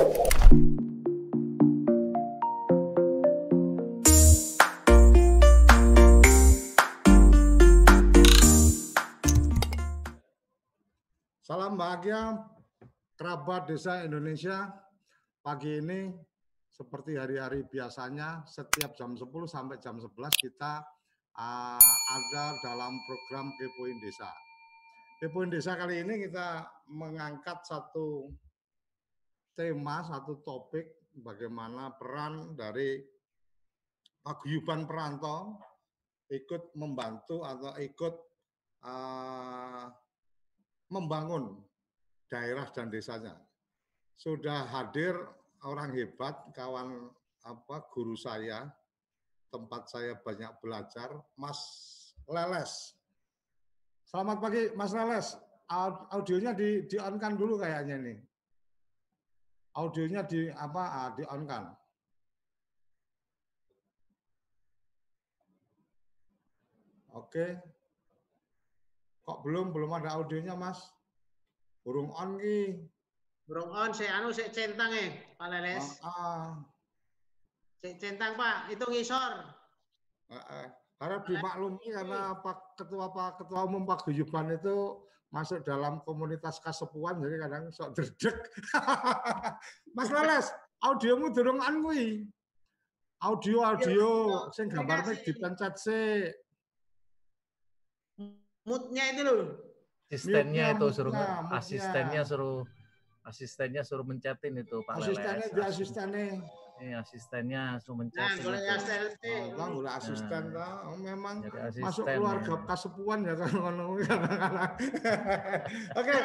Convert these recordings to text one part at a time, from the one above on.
Salam bahagia kerabat desa Indonesia. Pagi ini seperti hari-hari biasanya setiap jam 10 sampai jam 11 kita ada dalam program Kepoin Desa. Kepoin Desa kali ini kita mengangkat satu tema, satu topik bagaimana peran dari paguyuban perantau ikut membantu atau ikut membangun daerah dan desanya. Sudah hadir orang hebat, kawan guru saya, tempat saya banyak belajar, Mas Leles. Selamat pagi, Mas Leles. Audionya di-on-kan dulu kayaknya nih. Audionya di-on-kan. Oke. Kok belum ada audionya, Mas? Burung on ki. Burung on, saya centang Pak Leles. Saya centang Pak, itu ngisor. Harap dimaklumi karena ketua umum paguyuban itu masuk dalam komunitas kasepuan, jadi kadang sok dredeg. Mas Leles, audiomu durung on kuwi. Audio sing gambarnya dipencet sih. Moodnya itu loh. Asistennya suruh mencetin itu Pak Leles. Asistennya suruh mencetin. Boleh asisten memang masuk keluarga kasepuan ya kan. Oke,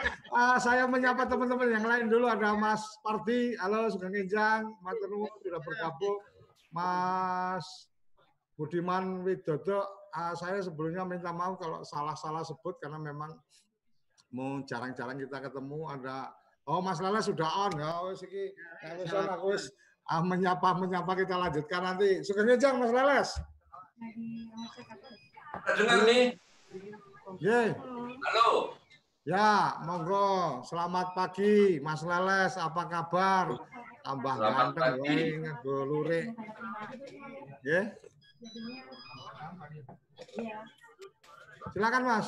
saya menyapa teman-teman yang lain dulu. Ada Mas Parti, halo Sugeng Enjang, Mas Terung sudah bergabung, Mas Budiman Widodo. Saya sebelumnya minta maaf kalau salah sebut karena memang jarang-jarang kita ketemu. Ada Mas Leles sudah on ya, wis menyapa kita lanjutkan nanti. Sugeng Enjang Mas Leles. Dengar nih. Ye. Halo. Ya, monggo. Selamat pagi Mas Leles, apa kabar? Tambah ganteng wae nggo lurik. Nggih. Silakan Mas.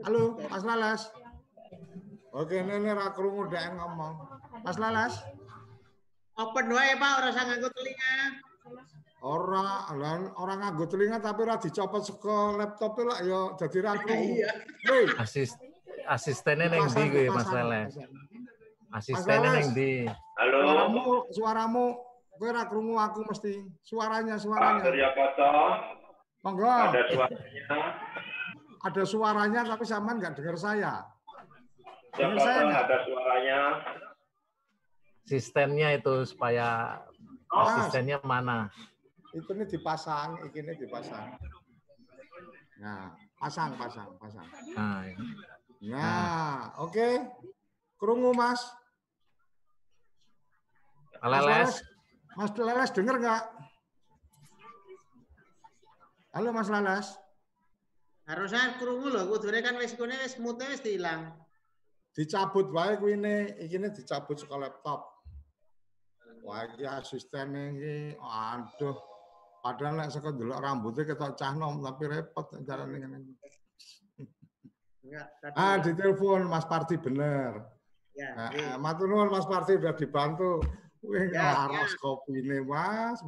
Halo Mas Leles. Oke, ini ra krungu dek ngomong. Mas Leles. Open wae Pak, ora usah nganggo telinga. Ora nganggo telinga tapi ora dicopot saka laptop lah ya dadi ra krungu. Asistennya neng ndi kuwi Mas Leles? Asistennya neng ndi? Halo. Suaramu kowe ora krungu aku mesti. Suaranya. Pak Surya Koco. Monggo. Ada suaranya. Ada suaranya tapi sampean nggak dengar saya. Dengar saya ada suaranya. Sistemnya itu supaya asistennya mana? Itu nih dipasang, ini dipasang. Nah, pasang. Nah, oke. Krungu Mas. Mas Leles denger nggak? Halo Mas Leles. Harusnya krungu loh, kudune kan wis mute wis diilang. Dicabut wae kuwine, iki dicabut saka laptop. Wah, iki asisten iki, aduh. Padahal nek saka ndelok rambutnya ketok cah nom tapi repot carane ngene. Ditelepon Mas Parti bener. Ya. Matur nuwun Mas Parti udah dibantu. Wih, ngaros kopine Mas.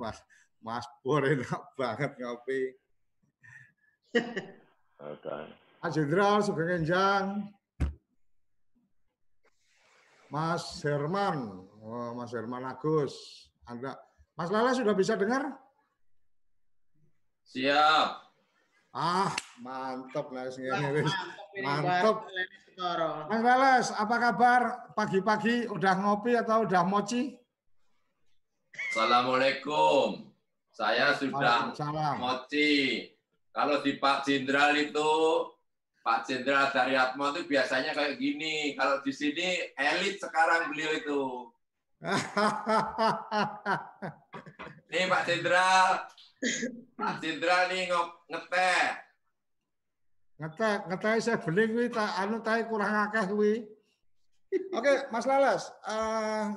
Mas Pur enak banget ngopi. Pak Jenderal Sugeng Enjang. Mas Herman. Mas Herman Agus. Anda Mas Leles sudah bisa dengar? Siap. Mantap Mas. Mantap. Mas Leles, apa kabar? Pagi-pagi udah ngopi atau udah mochi? Assalamualaikum. Saya sudah mochi. Kalau di Pak Jenderal itu, Pak Jenderal Daryatmo itu biasanya kayak gini. Kalau di sini elit sekarang beliau itu. Nih Pak Jenderal nih ngeteh. Ngeteh saya bening kuwi anu tae kurang akeh kuwi. Oke, Mas Leles,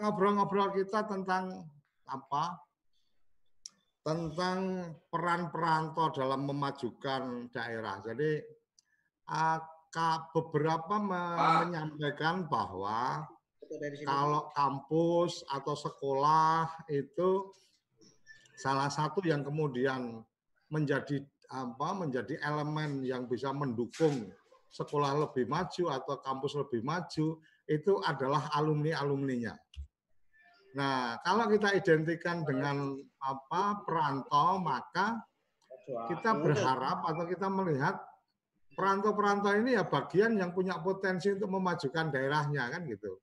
ngobrol-ngobrol kita tentang apa? Tentang peran perantau dalam memajukan daerah. Jadi beberapa menyampaikan bahwa kalau kampus atau sekolah itu salah satu yang kemudian menjadi elemen yang bisa mendukung sekolah lebih maju atau kampus lebih maju itu adalah alumni-alumninya. Nah, kalau kita identikan dengan perantau, maka kita berharap atau kita melihat perantau-perantau ini ya bagian yang punya potensi untuk memajukan daerahnya kan gitu.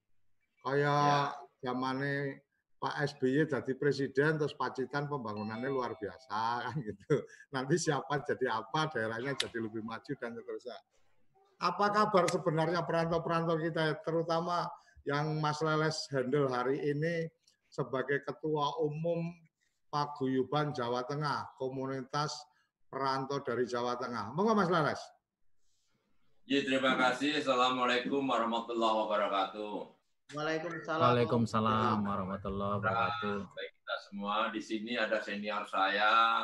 Kayak zamannya Pak SBY jadi presiden terus Pacitan pembangunannya luar biasa kan gitu. Nanti siapa jadi apa daerahnya jadi lebih maju dan seterusnya. Apa kabar sebenarnya perantau-perantau kita terutama yang Mas Leles handle hari ini sebagai Ketua Umum Paguyuban Jawa Tengah, komunitas perantau dari Jawa Tengah. Monggo Mas Leles. Ya, terima kasih. Assalamualaikum warahmatullahi wabarakatuh. Waalaikumsalam warahmatullahi wabarakatuh. Baik kita semua di sini ada senior saya,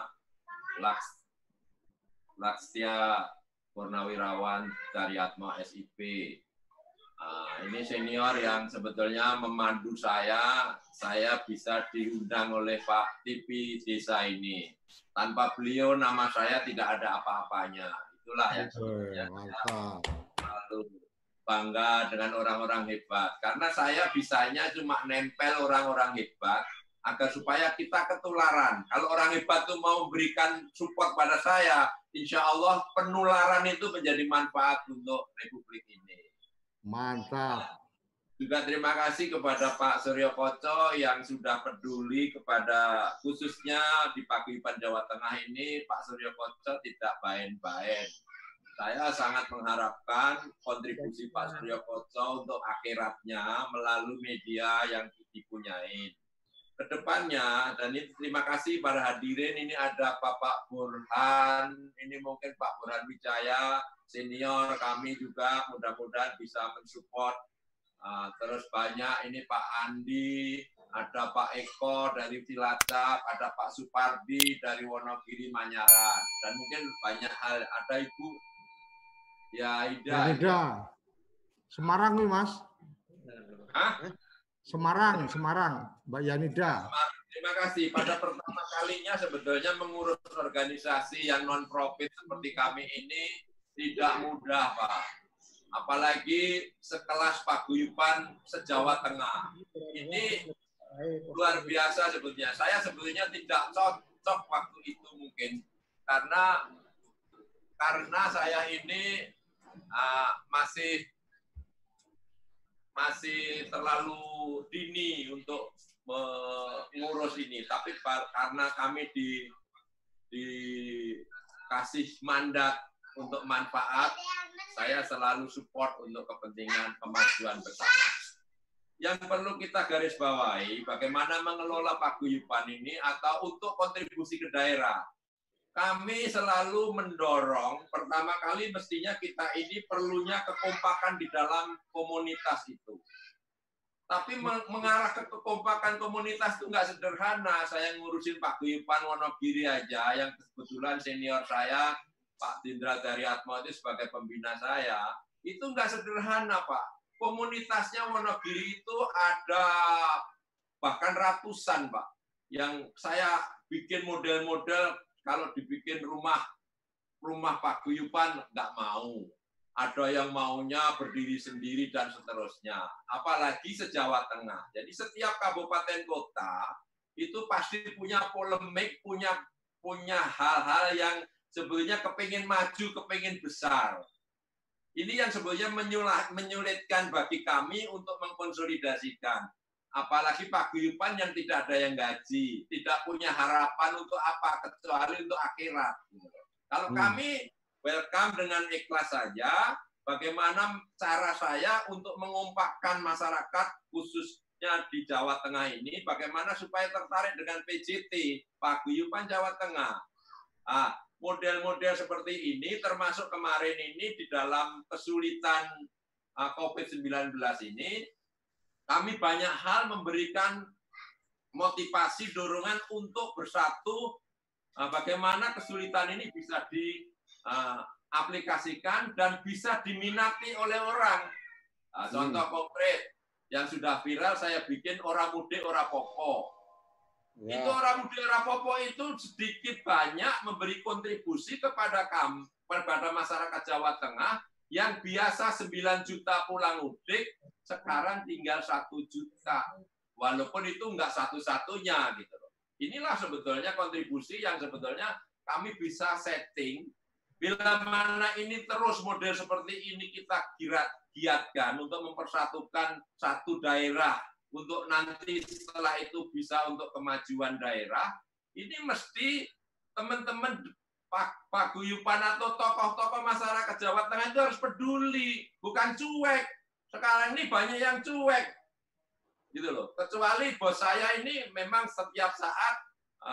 Lakstia Purnawirawan Daryatmo SIP. Ini senior yang sebetulnya memandu saya bisa diundang oleh Pak TV Desa ini. Tanpa beliau nama saya tidak ada apa-apanya. Itulah yang sebetulnya selalu bangga dengan orang-orang hebat. Karena saya bisanya cuma nempel orang-orang hebat agar supaya kita ketularan. Kalau orang hebat itu mau memberikan support pada saya, insya Allah penularan itu menjadi manfaat untuk Republik ini. Mantap. Juga terima kasih kepada Pak Suryo Koco yang sudah peduli kepada khususnya di Paguyuban Jawa Tengah ini. Pak Suryo Koco tidak bain-bain. Saya sangat mengharapkan kontribusi Pak Suryo Koco untuk akhiratnya melalui media yang dipunyai. Kedepannya, dan ini terima kasih para hadirin, ini ada Bapak Burhan, ini mungkin Pak Burhan Wijaya, senior kami juga, mudah-mudahan bisa mensupport. Terus banyak, ini Pak Andi, ada Pak Eko dari Cilacap, ada Pak Supardi dari Wonogiri Manyaran, dan mungkin banyak hal, ada Ibu Ida. Semarang nih Mas. Hah? Semarang, Mbak Yanida. Terima kasih. Pada pertama kalinya sebetulnya mengurus organisasi yang non-profit seperti kami ini tidak mudah, Pak. Apalagi sekelas Paguyuban se-Jawa Tengah. Ini luar biasa sebetulnya. Saya sebetulnya tidak cocok waktu itu mungkin. Karena saya ini masih terlalu dini untuk mengurus ini. Tapi karena kami dikasih mandat untuk manfaat, saya selalu support untuk kepentingan kemajuan bersama. Yang perlu kita garis bawahi, bagaimana mengelola paguyuban ini atau untuk kontribusi ke daerah. Kami selalu mendorong, pertama kali mestinya kita ini perlunya kekompakan di dalam komunitas itu. Tapi mengarah ke kekompakan komunitas itu nggak sederhana. Saya ngurusin Paguyuban Wonogiri aja, yang kebetulan senior saya, Pak Dindra Daryatmo itu sebagai pembina saya, itu nggak sederhana, Pak. Komunitasnya Wonogiri itu ada bahkan ratusan, Pak. Yang saya bikin model-model, kalau dibikin rumah paguyuban nggak mau. Ada yang maunya berdiri sendiri dan seterusnya. Apalagi se-Jawa Tengah. Jadi setiap kabupaten kota itu pasti punya polemik, punya hal-hal yang sebetulnya kepingin maju, kepingin besar. Ini yang sebetulnya menyulitkan bagi kami untuk mengkonsolidasikan. Apalagi paguyuban yang tidak ada yang gaji, tidak punya harapan untuk apa, kecuali untuk akhirat. Kalau kami welcome dengan ikhlas saja, bagaimana cara saya untuk mengompakkan masyarakat, khususnya di Jawa Tengah ini, bagaimana supaya tertarik dengan PJT, Paguyuban Jawa Tengah. model-model seperti ini, termasuk kemarin ini di dalam kesulitan COVID-19 ini, kami banyak hal memberikan motivasi, dorongan untuk bersatu, bagaimana kesulitan ini bisa diaplikasikan dan bisa diminati oleh orang. Contoh konkret, yang sudah viral saya bikin orang mudik, orang popo. Ya. Itu orang mudik, orang popo itu sedikit banyak memberi kontribusi kepada masyarakat Jawa Tengah yang biasa 9 juta pulang mudik, sekarang tinggal 1 juta. Walaupun itu enggak satu-satunya gitu loh. Inilah sebetulnya kontribusi yang sebetulnya kami bisa setting. Bila mana ini terus model seperti ini kita giatkan untuk mempersatukan satu daerah, untuk nanti setelah itu bisa untuk kemajuan daerah, ini mesti teman-teman paguyuban atau tokoh-tokoh masyarakat Jawa Tengah itu harus peduli, bukan cuek. Sekarang ini banyak yang cuek, gitu loh. Kecuali bos saya ini memang setiap saat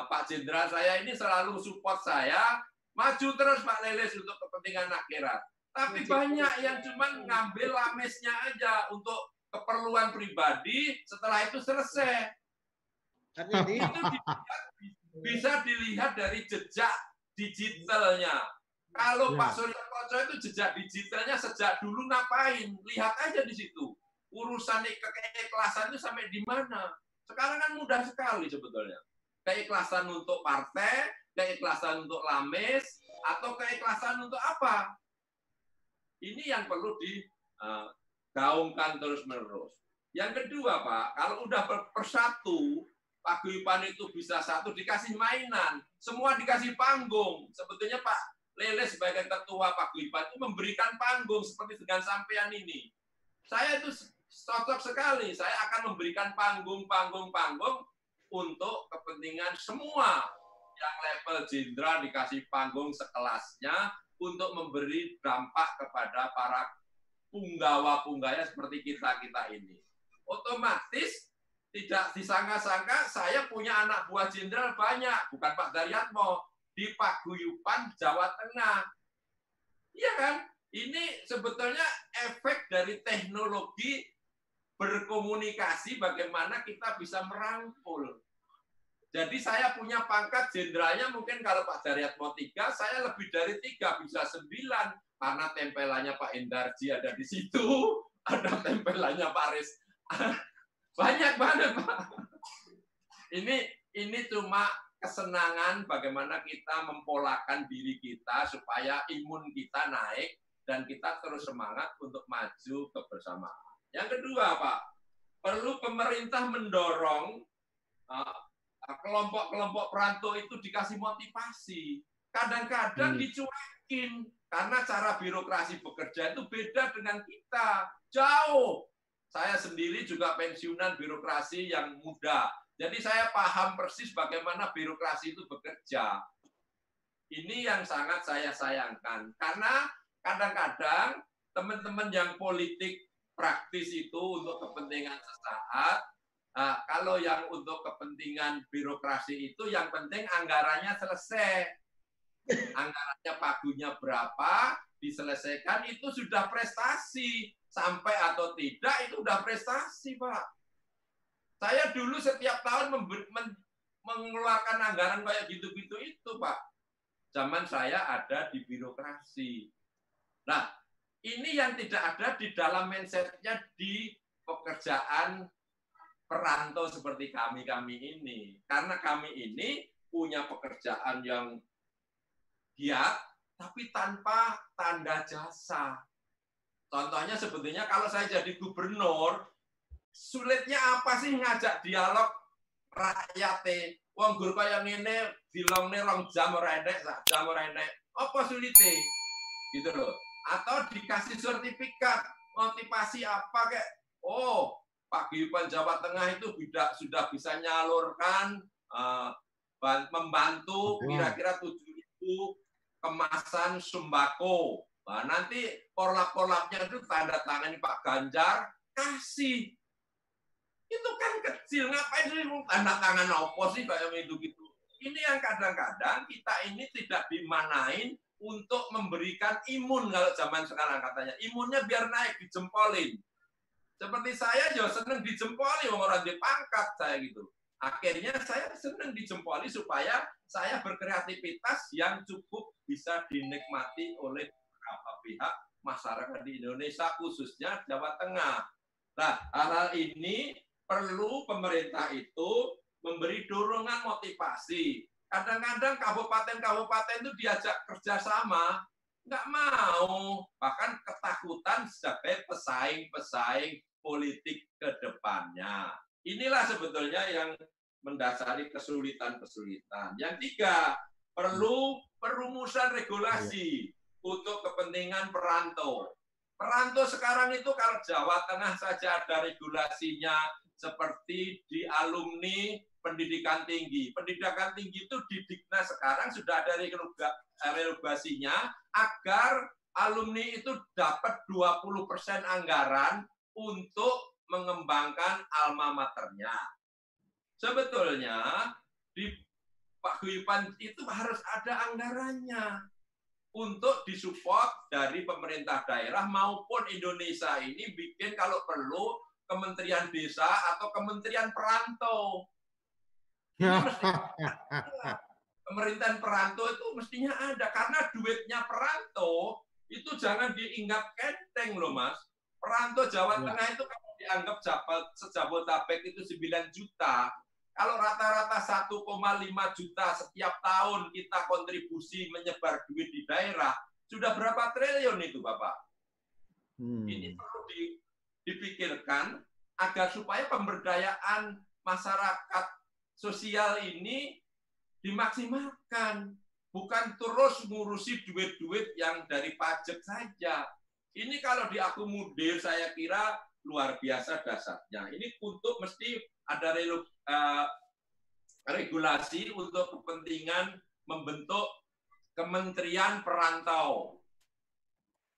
Pak Jenderal saya ini selalu support saya, maju terus Pak Leles untuk kepentingan akhirat. Tapi banyak yang cuma ngambil lamesnya aja untuk keperluan pribadi, setelah itu selesai. Itu bisa dilihat dari jejak digitalnya. Kalau Pak Surya Koco itu jejak digitalnya sejak dulu ngapain? Lihat aja di situ. Urusan keikhlasan itu sampai di mana? Sekarang kan mudah sekali sebetulnya. Keikhlasan untuk partai, keikhlasan untuk lames, atau keikhlasan untuk apa? Ini yang perlu digaungkan terus-menerus. Yang kedua, Pak, kalau udah bersatu, paguyuban itu bisa satu, dikasih mainan, semua dikasih panggung. Sebetulnya Pak Leles sebagai ketua paguyuban itu memberikan panggung seperti dengan sampean ini. Saya itu cocok sekali, saya akan memberikan panggung untuk kepentingan semua. Yang level jenderal dikasih panggung sekelasnya untuk memberi dampak kepada para punggawa-punggaya seperti kita-kita ini. Otomatis tidak disangka-sangka saya punya anak buah jenderal banyak, bukan Pak Daryatmo, di paguyuban Jawa Tengah. Iya kan? Ini sebetulnya efek dari teknologi berkomunikasi bagaimana kita bisa merangkul. Jadi saya punya pangkat jenderalnya mungkin kalau Pak Daryatmo 3, saya lebih dari 3, bisa 9. Karena tempelannya Pak Endarji ada di situ, ada tempelannya Pak Riz. Banyak banget, Pak. Ini cuma kesenangan bagaimana kita mempolakan diri kita supaya imun kita naik dan kita terus semangat untuk maju kebersamaan. Yang kedua, Pak, perlu pemerintah mendorong kelompok-kelompok perantau itu dikasih motivasi. Kadang-kadang dicuekin karena cara birokrasi bekerja itu beda dengan kita. Jauh. Saya sendiri juga pensiunan birokrasi yang muda. Jadi saya paham persis bagaimana birokrasi itu bekerja. Ini yang sangat saya sayangkan. Karena kadang-kadang teman-teman yang politik praktis itu untuk kepentingan sesaat, kalau yang untuk kepentingan birokrasi itu yang penting anggarannya selesai. Anggarannya pagunya berapa, diselesaikan, itu sudah prestasi. Sampai atau tidak, itu sudah prestasi, Pak. Saya dulu setiap tahun mengeluarkan anggaran kayak gitu-gitu itu, Pak. Zaman saya ada di birokrasi. Nah, ini yang tidak ada di dalam mindset-nya di pekerjaan perantau seperti kami ini. Karena kami ini punya pekerjaan yang giat, tapi tanpa tanda jasa. Contohnya sebetulnya kalau saya jadi gubernur, sulitnya apa sih ngajak dialog rakyate? Wong gur kaya ngene dilongne 2 jam ora enek, 1 jam ora enek. Apa sulite? Gitu loh. Atau dikasih sertifikat motivasi apa kayak, oh, paguyuban Jawa Tengah itu sudah bisa nyalurkan membantu kira-kira 7.000 kemasan sembako. Nah, nanti korlap-korlapnya itu tanda tangani Pak Ganjar, kasih. Itu kan kecil, ngapain sih tanda tangan apa sih kayak gitu-gitu. Ini yang kadang-kadang kita ini tidak dimanain untuk memberikan imun kalau zaman sekarang katanya. Imunnya biar naik, dijempolin. Seperti saya juga senang dijempoli, orang dipangkat saya gitu. Akhirnya saya senang dijempoli supaya saya berkreativitas yang cukup bisa dinikmati oleh beberapa pihak masyarakat di Indonesia, khususnya Jawa Tengah. Nah, hal-hal ini perlu pemerintah itu memberi dorongan motivasi. Kadang-kadang kabupaten-kabupaten itu diajak kerjasama, nggak mau. Bahkan ketakutan sebagai pesaing-pesaing politik ke depannya. Inilah sebetulnya yang mendasari kesulitan-kesulitan. Yang tiga, perlu perumusan regulasi untuk kepentingan perantau. Perantau sekarang itu kalau Jawa Tengah saja ada regulasinya, seperti di alumni pendidikan tinggi. Pendidikan tinggi itu di Diknas sekarang sudah ada regulasinya agar alumni itu dapat 20% anggaran untuk mengembangkan alma maternya. Sebetulnya di paguyuban itu harus ada anggarannya untuk disupport dari pemerintah daerah maupun Indonesia ini bikin kalau perlu Kementerian Desa atau Kementerian Perantau. Pemerintahan perantau itu mestinya ada, karena duitnya perantau itu jangan diingat kenteng loh Mas. Perantau Jawa Tengah itu kalau dianggap sejabotabek itu 9 juta, kalau rata-rata 1,5 juta setiap tahun kita kontribusi menyebar duit di daerah, sudah berapa triliun itu Bapak? Ini perlu dipikirkan agar supaya pemberdayaan masyarakat sosial ini dimaksimalkan, bukan terus ngurusi duit-duit yang dari pajak saja. Ini kalau diakomodir saya kira luar biasa dasarnya. Ini untuk mesti ada regulasi untuk kepentingan membentuk Kementerian Perantau.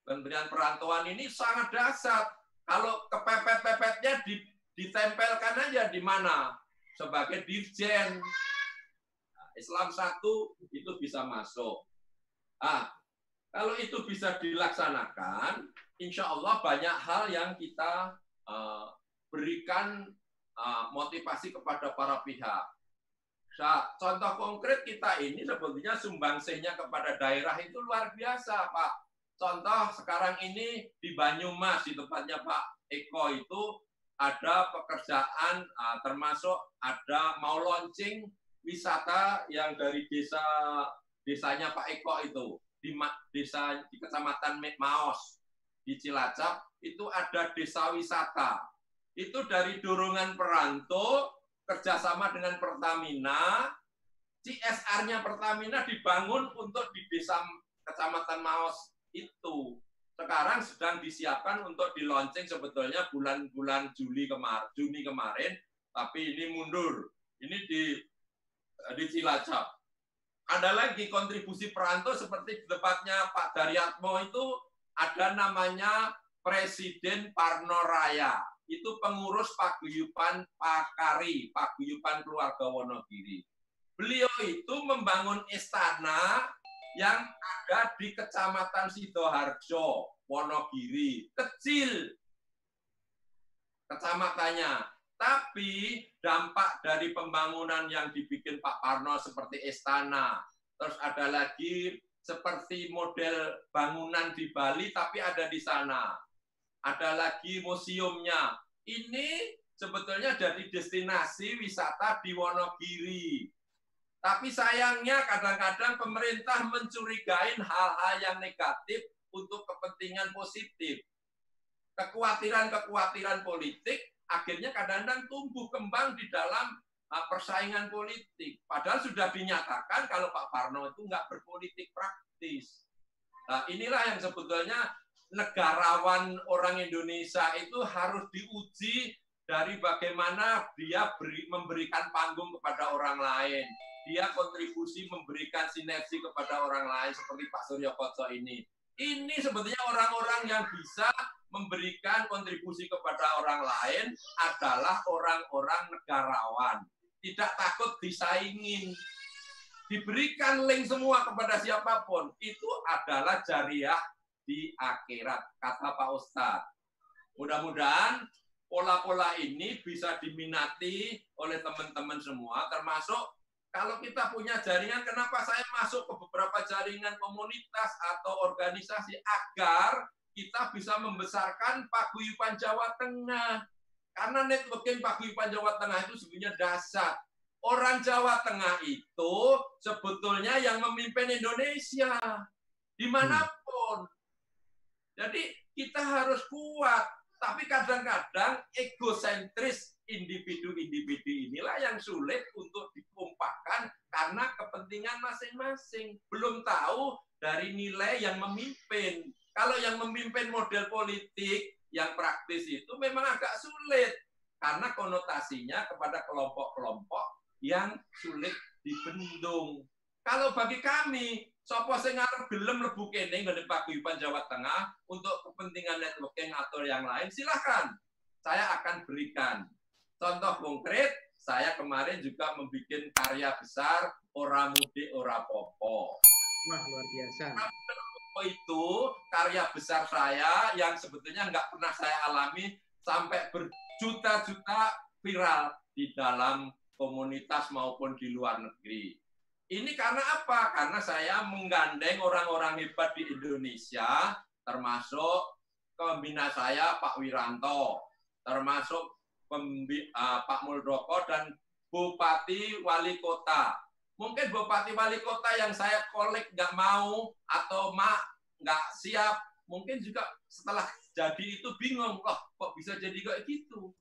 Kementerian Perantauan ini sangat dasar. Kalau kepepet-pepetnya ditempelkan aja di mana? Sebagai dirjen. Islam 1 itu bisa masuk. Kalau itu bisa dilaksanakan, insya Allah banyak hal yang kita berikan motivasi kepada para pihak. Contoh konkret kita ini sebetulnya sumbangsihnya kepada daerah itu luar biasa, Pak. Contoh sekarang ini di Banyumas, di tempatnya Pak Eko itu ada pekerjaan, termasuk ada mau launching wisata yang dari desanya Pak Eko itu di Kecamatan Maos di Cilacap itu ada desa wisata. Itu dari dorongan perantau kerjasama dengan Pertamina, CSR-nya Pertamina dibangun untuk di desa Kecamatan Maos itu. Sekarang sedang disiapkan untuk di launching sebetulnya bulan-bulan Juni kemarin, tapi ini mundur. Ini di Cilacap. Ada lagi kontribusi perantau seperti di tempatnya Pak Daryatmo itu ada namanya Presiden Parno Raya. Itu pengurus paguyuban Pakari, paguyuban keluarga Wonogiri. Beliau itu membangun istana yang ada di Kecamatan Sidoarjo, Wonogiri. Kecil kecamatannya. Tapi dampak dari pembangunan yang dibikin Pak Parno seperti istana, terus ada lagi seperti model bangunan di Bali tapi ada di sana. Ada lagi museumnya. Ini sebetulnya dari destinasi wisata di Wonogiri. Tapi sayangnya kadang-kadang pemerintah mencurigain hal-hal yang negatif untuk kepentingan positif. Kekhawatiran-kekhawatiran politik akhirnya kadang-kadang tumbuh kembang di dalam persaingan politik. Padahal sudah dinyatakan kalau Pak Parno itu nggak berpolitik praktis. Nah, inilah yang sebetulnya negarawan orang Indonesia itu harus diuji dari bagaimana dia memberikan panggung kepada orang lain. Dia kontribusi memberikan sinergi kepada orang lain seperti Pak Suryo Koco ini. Ini sebetulnya orang-orang yang bisa memberikan kontribusi kepada orang lain adalah orang-orang negarawan. Tidak takut disaingin. diberikan link semua kepada siapapun, itu adalah jariah di akhirat, kata Pak Ustadz. Mudah-mudahan pola-pola ini bisa diminati oleh teman-teman semua, termasuk kalau kita punya jaringan, kenapa saya masuk ke beberapa jaringan komunitas atau organisasi agar kita bisa membesarkan paguyuban Jawa Tengah. Karena networking paguyuban Jawa Tengah itu sebenarnya dasar. Orang Jawa Tengah itu sebetulnya yang memimpin Indonesia dimanapun. Jadi kita harus kuat. Tapi kadang-kadang egosentris individu-individu inilah yang sulit untuk ditumpahkan karena kepentingan masing-masing. Belum tahu dari nilai yang memimpin. Kalau yang memimpin model politik yang praktis itu memang agak sulit. Karena konotasinya kepada kelompok-kelompok yang sulit dibendung. Kalau bagi kami, sapa sing arep gelem mlebu kene ngene paguyuban Jawa Tengah untuk kepentingan networking atau yang lain, silahkan. Saya akan berikan. Contoh konkret, saya kemarin juga membuat karya besar Ora Mudik Ora Popo. Wah, luar biasa. Itu karya besar saya yang sebetulnya nggak pernah saya alami sampai berjuta-juta viral di dalam komunitas maupun di luar negeri. Ini karena apa? Karena saya menggandeng orang-orang hebat di Indonesia, termasuk pembina saya Pak Wiranto, termasuk Pak Muldoko dan Bupati Wali Kota. Mungkin Bupati Wali Kota yang saya kolek nggak mau atau nggak siap, mungkin juga setelah jadi itu bingung, loh kok bisa jadi kayak gitu.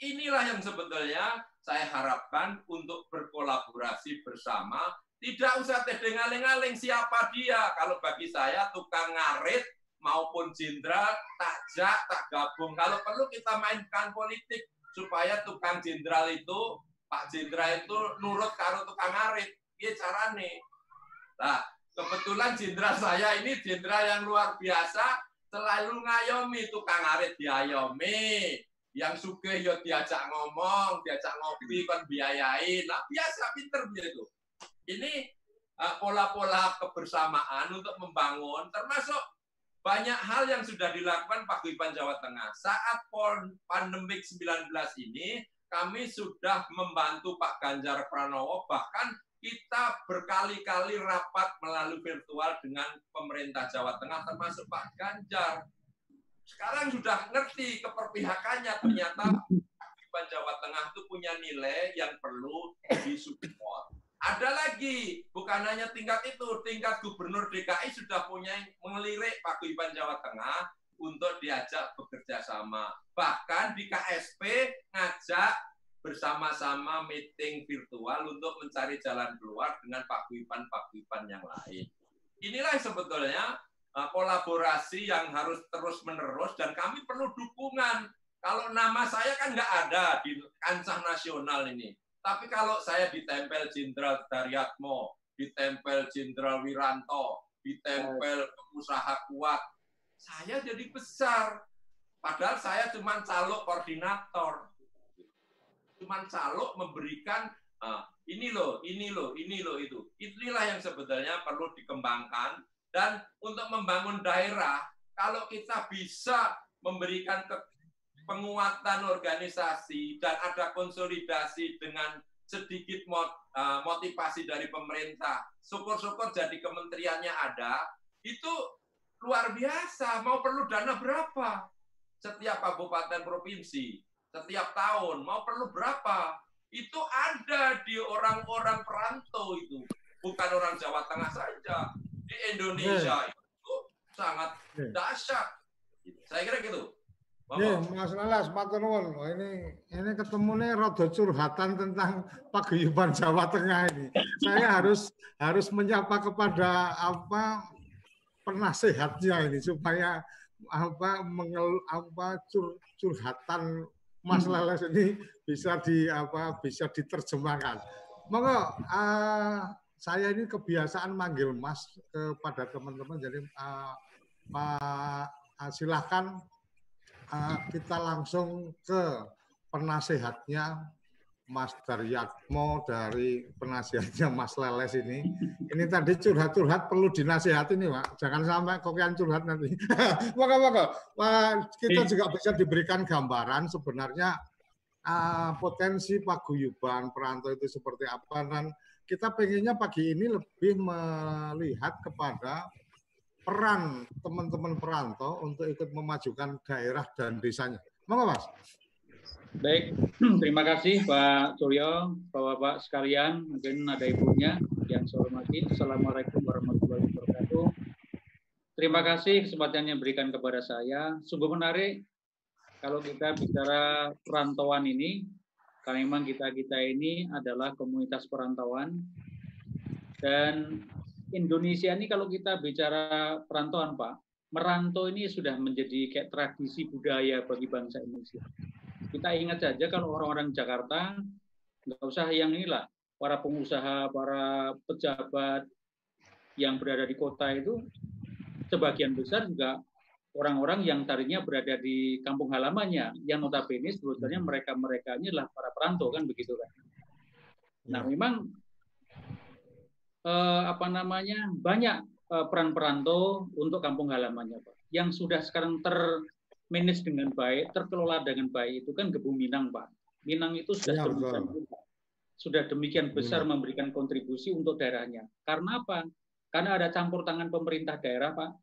Inilah yang sebetulnya saya harapkan untuk berkolaborasi bersama. Tidak usah ngaling-ngaling siapa dia. Kalau bagi saya tukang ngarit maupun jenderal tak gabung. Kalau perlu kita mainkan politik supaya tukang jenderal itu, Pak Jenderal itu nurut karo tukang ngarit. Iya carane. Nah, kebetulan jenderal saya ini jenderal yang luar biasa, selalu ngayomi tukang ngarit diayomi. Yang sugih ya diajak ngomong, diajak ngopi, kan biayain. Nah, biasa pinter dia itu. Ini pola-pola kebersamaan untuk membangun, termasuk banyak hal yang sudah dilakukan Paguyuban Jawa Tengah. Saat pandemik 19 ini, kami sudah membantu Pak Ganjar Pranowo, bahkan kita berkali-kali rapat melalui virtual dengan pemerintah Jawa Tengah, termasuk Pak Ganjar. Sekarang sudah ngerti keperpihakannya, ternyata Paguyuban Jawa Tengah itu punya nilai yang perlu disupport. Ada lagi, bukan hanya tingkat itu, tingkat gubernur DKI sudah punya melirik Paguyuban Jawa Tengah untuk diajak bekerja sama. Bahkan di KSP ngajak bersama-sama meeting virtual untuk mencari jalan keluar dengan paguyuban-paguyuban yang lain. Inilah sebetulnya kolaborasi yang harus terus-menerus dan kami perlu dukungan. Kalau nama saya kan nggak ada di kancah nasional ini. Tapi kalau saya ditempel Jenderal Daryatmo, ditempel Jenderal Wiranto, ditempel pengusaha kuat, saya jadi besar. Padahal saya cuma caluk koordinator. Cuma caluk memberikan ini loh itu. Inilah yang sebetulnya perlu dikembangkan. Dan untuk membangun daerah, kalau kita bisa memberikan penguatan organisasi dan ada konsolidasi dengan sedikit motivasi dari pemerintah, syukur-syukur jadi kementeriannya ada, itu luar biasa. Mau perlu dana berapa? Setiap kabupaten provinsi, setiap tahun, mau perlu berapa? Itu ada di orang-orang perantau itu. Bukan orang Jawa Tengah saja. Di Indonesia itu sangat dahsyat. Saya kira gitu. Mas Lalas, matur nuwun. Ini ketemunya rada curhatan tentang Paguyuban Jawa Tengah ini. Saya harus menyapa kepada penasehatnya ini supaya curhatan Mas Lalas ini bisa diterjemahkan. Monggo saya ini kebiasaan manggil Mas kepada teman-teman, jadi silahkan kita langsung ke penasehatnya Mas Daryatmo dari penasihatnya Mas Leles ini tadi curhat-curhat perlu dinasihati nih Pak, jangan sampai kokian curhat nanti. Maka kita juga bisa diberikan gambaran sebenarnya potensi paguyuban perantau itu seperti apa, dan kita pengennya pagi ini lebih melihat kepada peran teman-teman perantau untuk ikut memajukan daerah dan desanya. Monggo Mas. Baik, terima kasih Pak Suryo, Bapak-Bapak sekalian, mungkin ada ibunya yang saya hormati. Assalamualaikum warahmatullahi wabarakatuh. Terima kasih kesempatan yang diberikan kepada saya. Sungguh menarik kalau kita bicara perantauan ini, karena memang kita ini adalah komunitas perantauan, dan Indonesia ini kalau kita bicara perantauan Pak, merantau ini sudah menjadi kayak tradisi budaya bagi bangsa Indonesia. Kita ingat saja kalau orang-orang Jakarta, nggak usah yang inilah, para pengusaha, para pejabat yang berada di kota itu, sebagian besar juga orang-orang yang tadinya berada di kampung halamannya, yang notabene sebetulnya mereka-mereka ini adalah para perantau, kan begitu kan. Nah memang banyak peran perantau untuk kampung halamannya Pak, yang sudah sekarang manage dengan baik, terkelola dengan baik itu kan Gebu Minang Pak. Minang itu sudah demikian besar memberikan kontribusi untuk daerahnya. Karena apa? Karena ada campur tangan pemerintah daerah Pak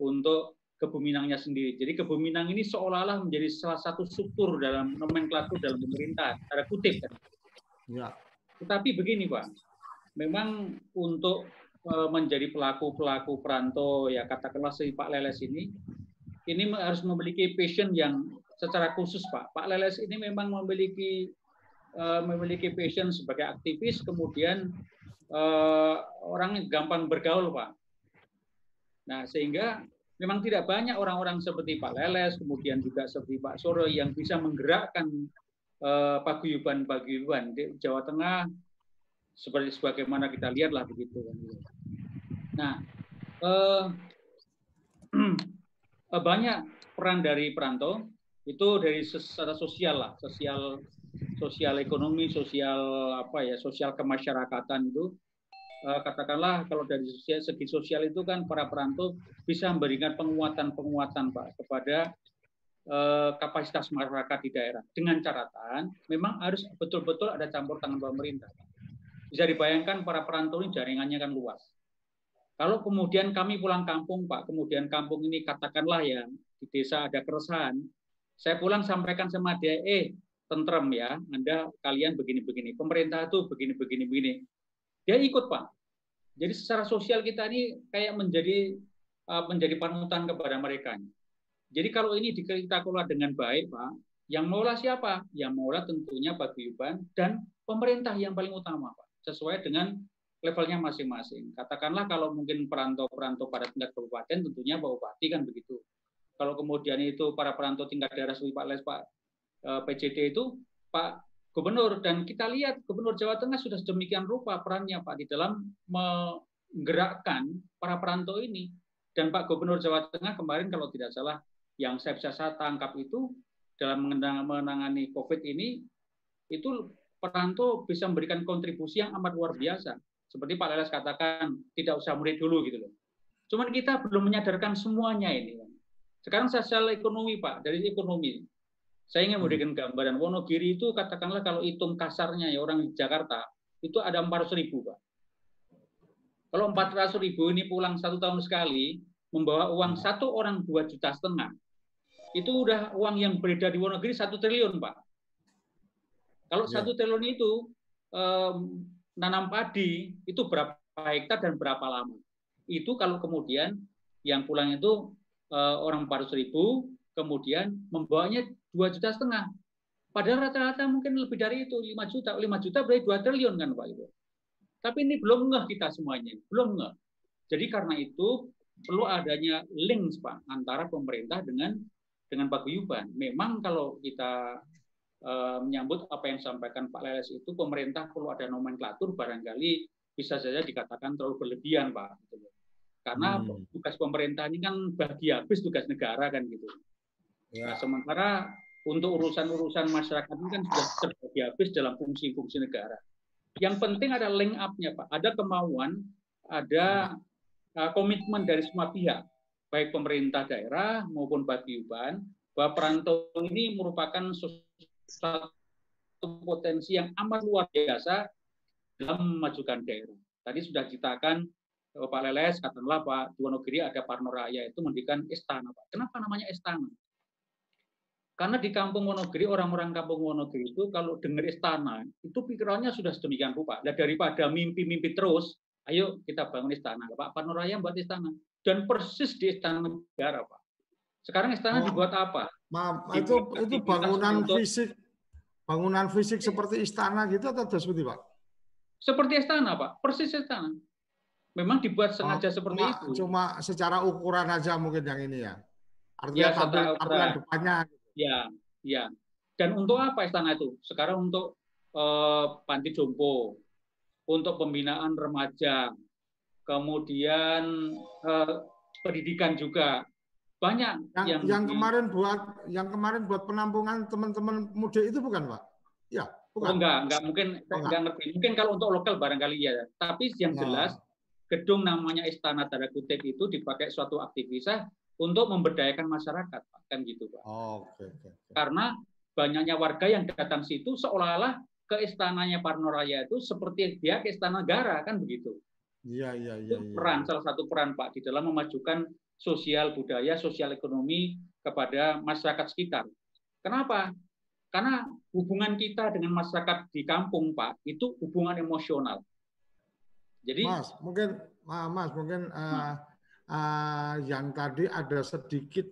untuk Gebu Minangnya sendiri. Jadi Gebu Minang ini seolah-olah menjadi salah satu struktur dalam nomenklatur dalam pemerintahan, tanda kutip kan. Ya. Tetapi begini Pak, memang untuk menjadi pelaku perantau ya katakanlah si Pak Leles ini harus memiliki passion yang secara khusus Pak. Pak Leles ini memang memiliki passion sebagai aktivis, kemudian orang gampang bergaul Pak. Nah sehingga memang tidak banyak orang-orang seperti Pak Leles, kemudian juga seperti Pak Suryo yang bisa menggerakkan paguyuban di Jawa Tengah sebagaimana kita lihatlah begitu. Nah banyak peran dari perantau itu dari secara sosial lah, sosial ekonomi, sosial kemasyarakatan itu katakanlah kalau dari segi sosial itu kan para perantau bisa memberikan penguatan Pak kepada kapasitas masyarakat di daerah dengan catatan memang harus betul-betul ada campur tangan pemerintah. Bisa dibayangkan para perantau ini jaringannya kan luas. Kalau kemudian kami pulang kampung, Pak, kemudian kampung ini katakanlah ya, di desa ada keresahan, saya pulang sampaikan sama dia, tentrem ya, kalian begini-begini, pemerintah itu begini-begini. Dia ikut, Pak. Jadi secara sosial kita ini kayak menjadi panutan kepada mereka. Jadi kalau ini kita kelola dengan baik, Pak, yang mengelola siapa? Yang mengelola tentunya paguyuban dan pemerintah yang paling utama, Pak, sesuai dengan levelnya masing-masing. Katakanlah kalau mungkin perantau pada tingkat kabupaten, tentunya Pak Bupati kan begitu. Kalau kemudian itu para perantau tingkat daerah seperti Pak Les, Pak PJD itu Pak Gubernur, dan kita lihat Gubernur Jawa Tengah sudah sedemikian rupa perannya Pak di dalam menggerakkan para perantau ini. Dan Pak Gubernur Jawa Tengah kemarin kalau tidak salah yang saya tangkap itu dalam menangani COVID ini, itu perantau bisa memberikan kontribusi yang amat luar biasa. Seperti Pak Leles katakan, tidak usah murid dulu gitu loh. Cuman kita belum menyadarkan semuanya ini. Sekarang sosial ekonomi Pak, dari ekonomi. Saya ingin memberikan gambaran, Wonogiri itu katakanlah kalau hitung kasarnya ya orang di Jakarta, itu ada 400.000 Pak. Kalau 400.000 ini pulang 1 tahun sekali, membawa uang 1 orang 2,5 juta, itu udah uang yang beredar di Wonogiri 1 triliun Pak. Kalau 1 triliun itu nanam padi itu berapa hektar dan berapa lama? Itu kalau kemudian yang pulang itu orang 400.000, kemudian membawanya 2,5 juta. Padahal rata-rata mungkin lebih dari itu, 5 juta. 5 juta berarti 2 triliun kan Pak itu. Tapi ini belum ngeh kita semuanya, belum ngeh. Jadi karena itu perlu adanya link Pak antara pemerintah dengan paguyuban. Memang kalau kita menyambut apa yang disampaikan Pak Leles itu, pemerintah perlu ada nomenklatur, barangkali bisa saja dikatakan terlalu berlebihan Pak. Karena tugas pemerintah ini kan bagi habis tugas negara kan gitu. Nah, sementara untuk urusan-urusan masyarakat ini kan sudah terbagi habis dalam fungsi-fungsi negara. Yang penting ada link up-nya, Pak. Ada kemauan, ada komitmen dari semua pihak, baik pemerintah daerah maupun paguyuban, bahwa perantau ini merupakan suatu potensi yang amat luar biasa dalam memajukan daerah. Tadi sudah ceritakan Pak Leles, katakanlah Pak Wonogiri ada Parno Raya itu mendirikan istana, Pak. Kenapa namanya istana? Karena di Kampung Wonogiri, orang-orang Kampung Wonogiri itu kalau dengar istana, itu pikirannya sudah sedemikian rupa. Nah, daripada mimpi-mimpi terus, ayo kita bangun istana. Pak Parno Raya buat istana. Dan persis di istana negara, Pak. Sekarang istana dibuat apa? Itu bangunan fisik, seperti istana gitu atau seperti Pak? Seperti istana, Pak. Persis istana. Memang dibuat sengaja seperti itu. Cuma secara ukuran aja mungkin yang ini ya. Artinya tampilan depannya. Ya. Dan untuk apa istana itu? Sekarang untuk panti jompo, untuk pembinaan remaja, kemudian pendidikan juga banyak. Yang kemarin buat penampungan teman-teman muda itu bukan, Pak? Ya, bukan. Oh, enggak mungkin enggak ngerti. Mungkin kalau untuk lokal barangkali ya. Tapi yang jelas gedung namanya Istana Tanda Kutip itu dipakai suatu aktivitas untuk memberdayakan masyarakat, Pak. Kan gitu, Pak. Oke. Karena banyaknya warga yang datang situ seolah-olah ke istananya Parno Raya itu seperti dia ke istana negara, kan begitu. Iya. Salah satu peran, Pak, di dalam memajukan sosial budaya, sosial ekonomi kepada masyarakat sekitar. Kenapa? Karena hubungan kita dengan masyarakat di kampung, Pak, itu hubungan emosional. Jadi, Mas, mungkin yang tadi ada sedikit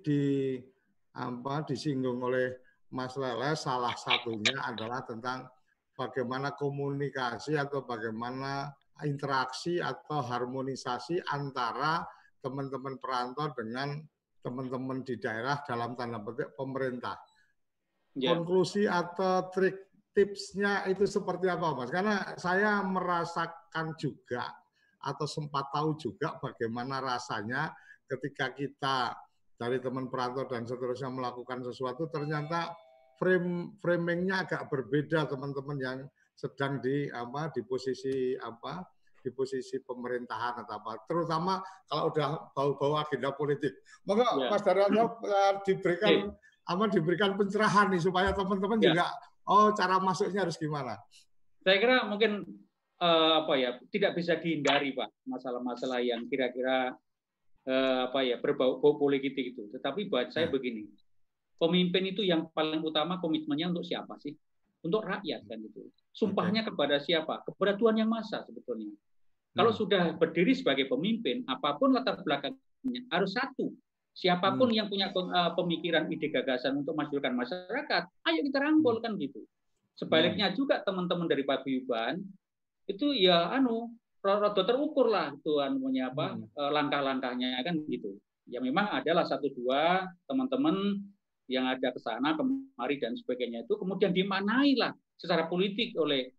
disinggung oleh Mas Leles, salah satunya adalah tentang bagaimana komunikasi atau bagaimana interaksi atau harmonisasi antara teman-teman perantau dengan teman-teman di daerah dalam tanda petik pemerintah. Konklusi atau tipsnya itu seperti apa, Mas? Karena saya merasakan juga atau sempat tahu juga bagaimana rasanya ketika kita dari teman perantau dan seterusnya melakukan sesuatu, ternyata framingnya agak berbeda teman-teman yang sedang di posisi pemerintahan atau apa, terutama kalau udah bau-bau agenda politik. Maka Mas Daryono diberikan pencerahan nih supaya teman-teman juga cara masuknya harus gimana. Saya kira mungkin tidak bisa dihindari, Pak, masalah-masalah yang kira-kira berbau politik itu. Tetapi buat saya begini, pemimpin itu yang paling utama komitmennya untuk siapa sih? Untuk rakyat, kan itu. Sumpahnya kepada siapa? Kepada Tuhan Yang Maha sebetulnya. Kalau sudah berdiri sebagai pemimpin, apapun latar belakangnya harus satu. Siapapun yang punya pemikiran, ide, gagasan untuk memajukan masyarakat, ayo kita rangkul, kan gitu. Sebaliknya juga teman-teman dari paguyuban itu ya rada terukur lah itu langkah-langkahnya, kan gitu. Ya memang adalah 1-2 teman-teman yang ada ke sana kemari dan sebagainya itu kemudian dimaknailah secara politik oleh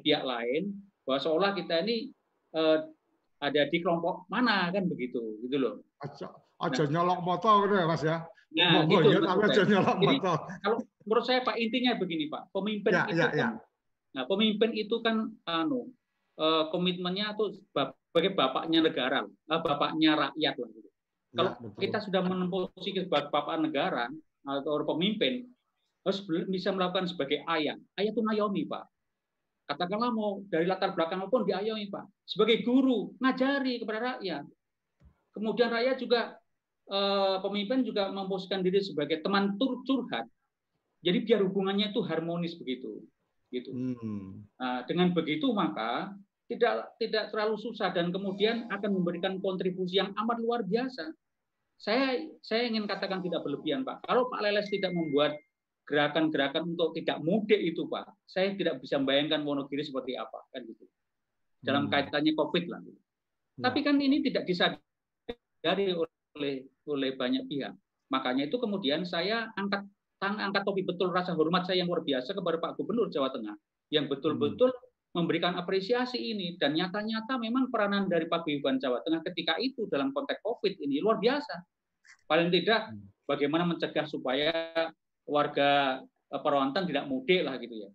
pihak lain bahwa seolah kita ini ada di kelompok mana, kan begitu gitu loh. Aja nyolok moto gitu ya, Mas ya. Nah, gitu. Kalau menurut saya, Pak, intinya begini, Pak. Pemimpin pemimpin itu kan komitmennya tuh sebagai bapaknya negara, bapaknya rakyat lah gitu. Kalau kita sudah menempuh posisi sebagai bapak negara atau pemimpin, harus bisa melakukan sebagai ayah. Ayah itu ngayomi, Pak. Katakanlah mau dari latar belakang maupun diayomi, Pak. Sebagai guru, ngajari kepada rakyat. Kemudian rakyat juga pemimpin juga memposisikan diri sebagai teman curhat. Jadi biar hubungannya itu harmonis begitu. Gitu. Nah, dengan begitu maka tidak terlalu susah dan kemudian akan memberikan kontribusi yang amat luar biasa. Saya ingin katakan tidak berlebihan, Pak. Kalau Pak Leles tidak membuat gerakan-gerakan untuk tidak mudik itu, Pak, saya tidak bisa membayangkan Wonogiri seperti apa, kan gitu. Dalam kaitannya COVID lah. Gitu. Tapi kan ini tidak disadari oleh banyak pihak. Makanya itu kemudian saya angkat topi betul rasa hormat saya yang luar biasa kepada Pak Gubernur Jawa Tengah yang betul-betul memberikan apresiasi ini, dan nyata-nyata memang peranan dari paguyuban Jawa Tengah ketika itu dalam konteks COVID ini luar biasa. Paling tidak bagaimana mencegah supaya warga perwantan tidak mudik lah gitu ya.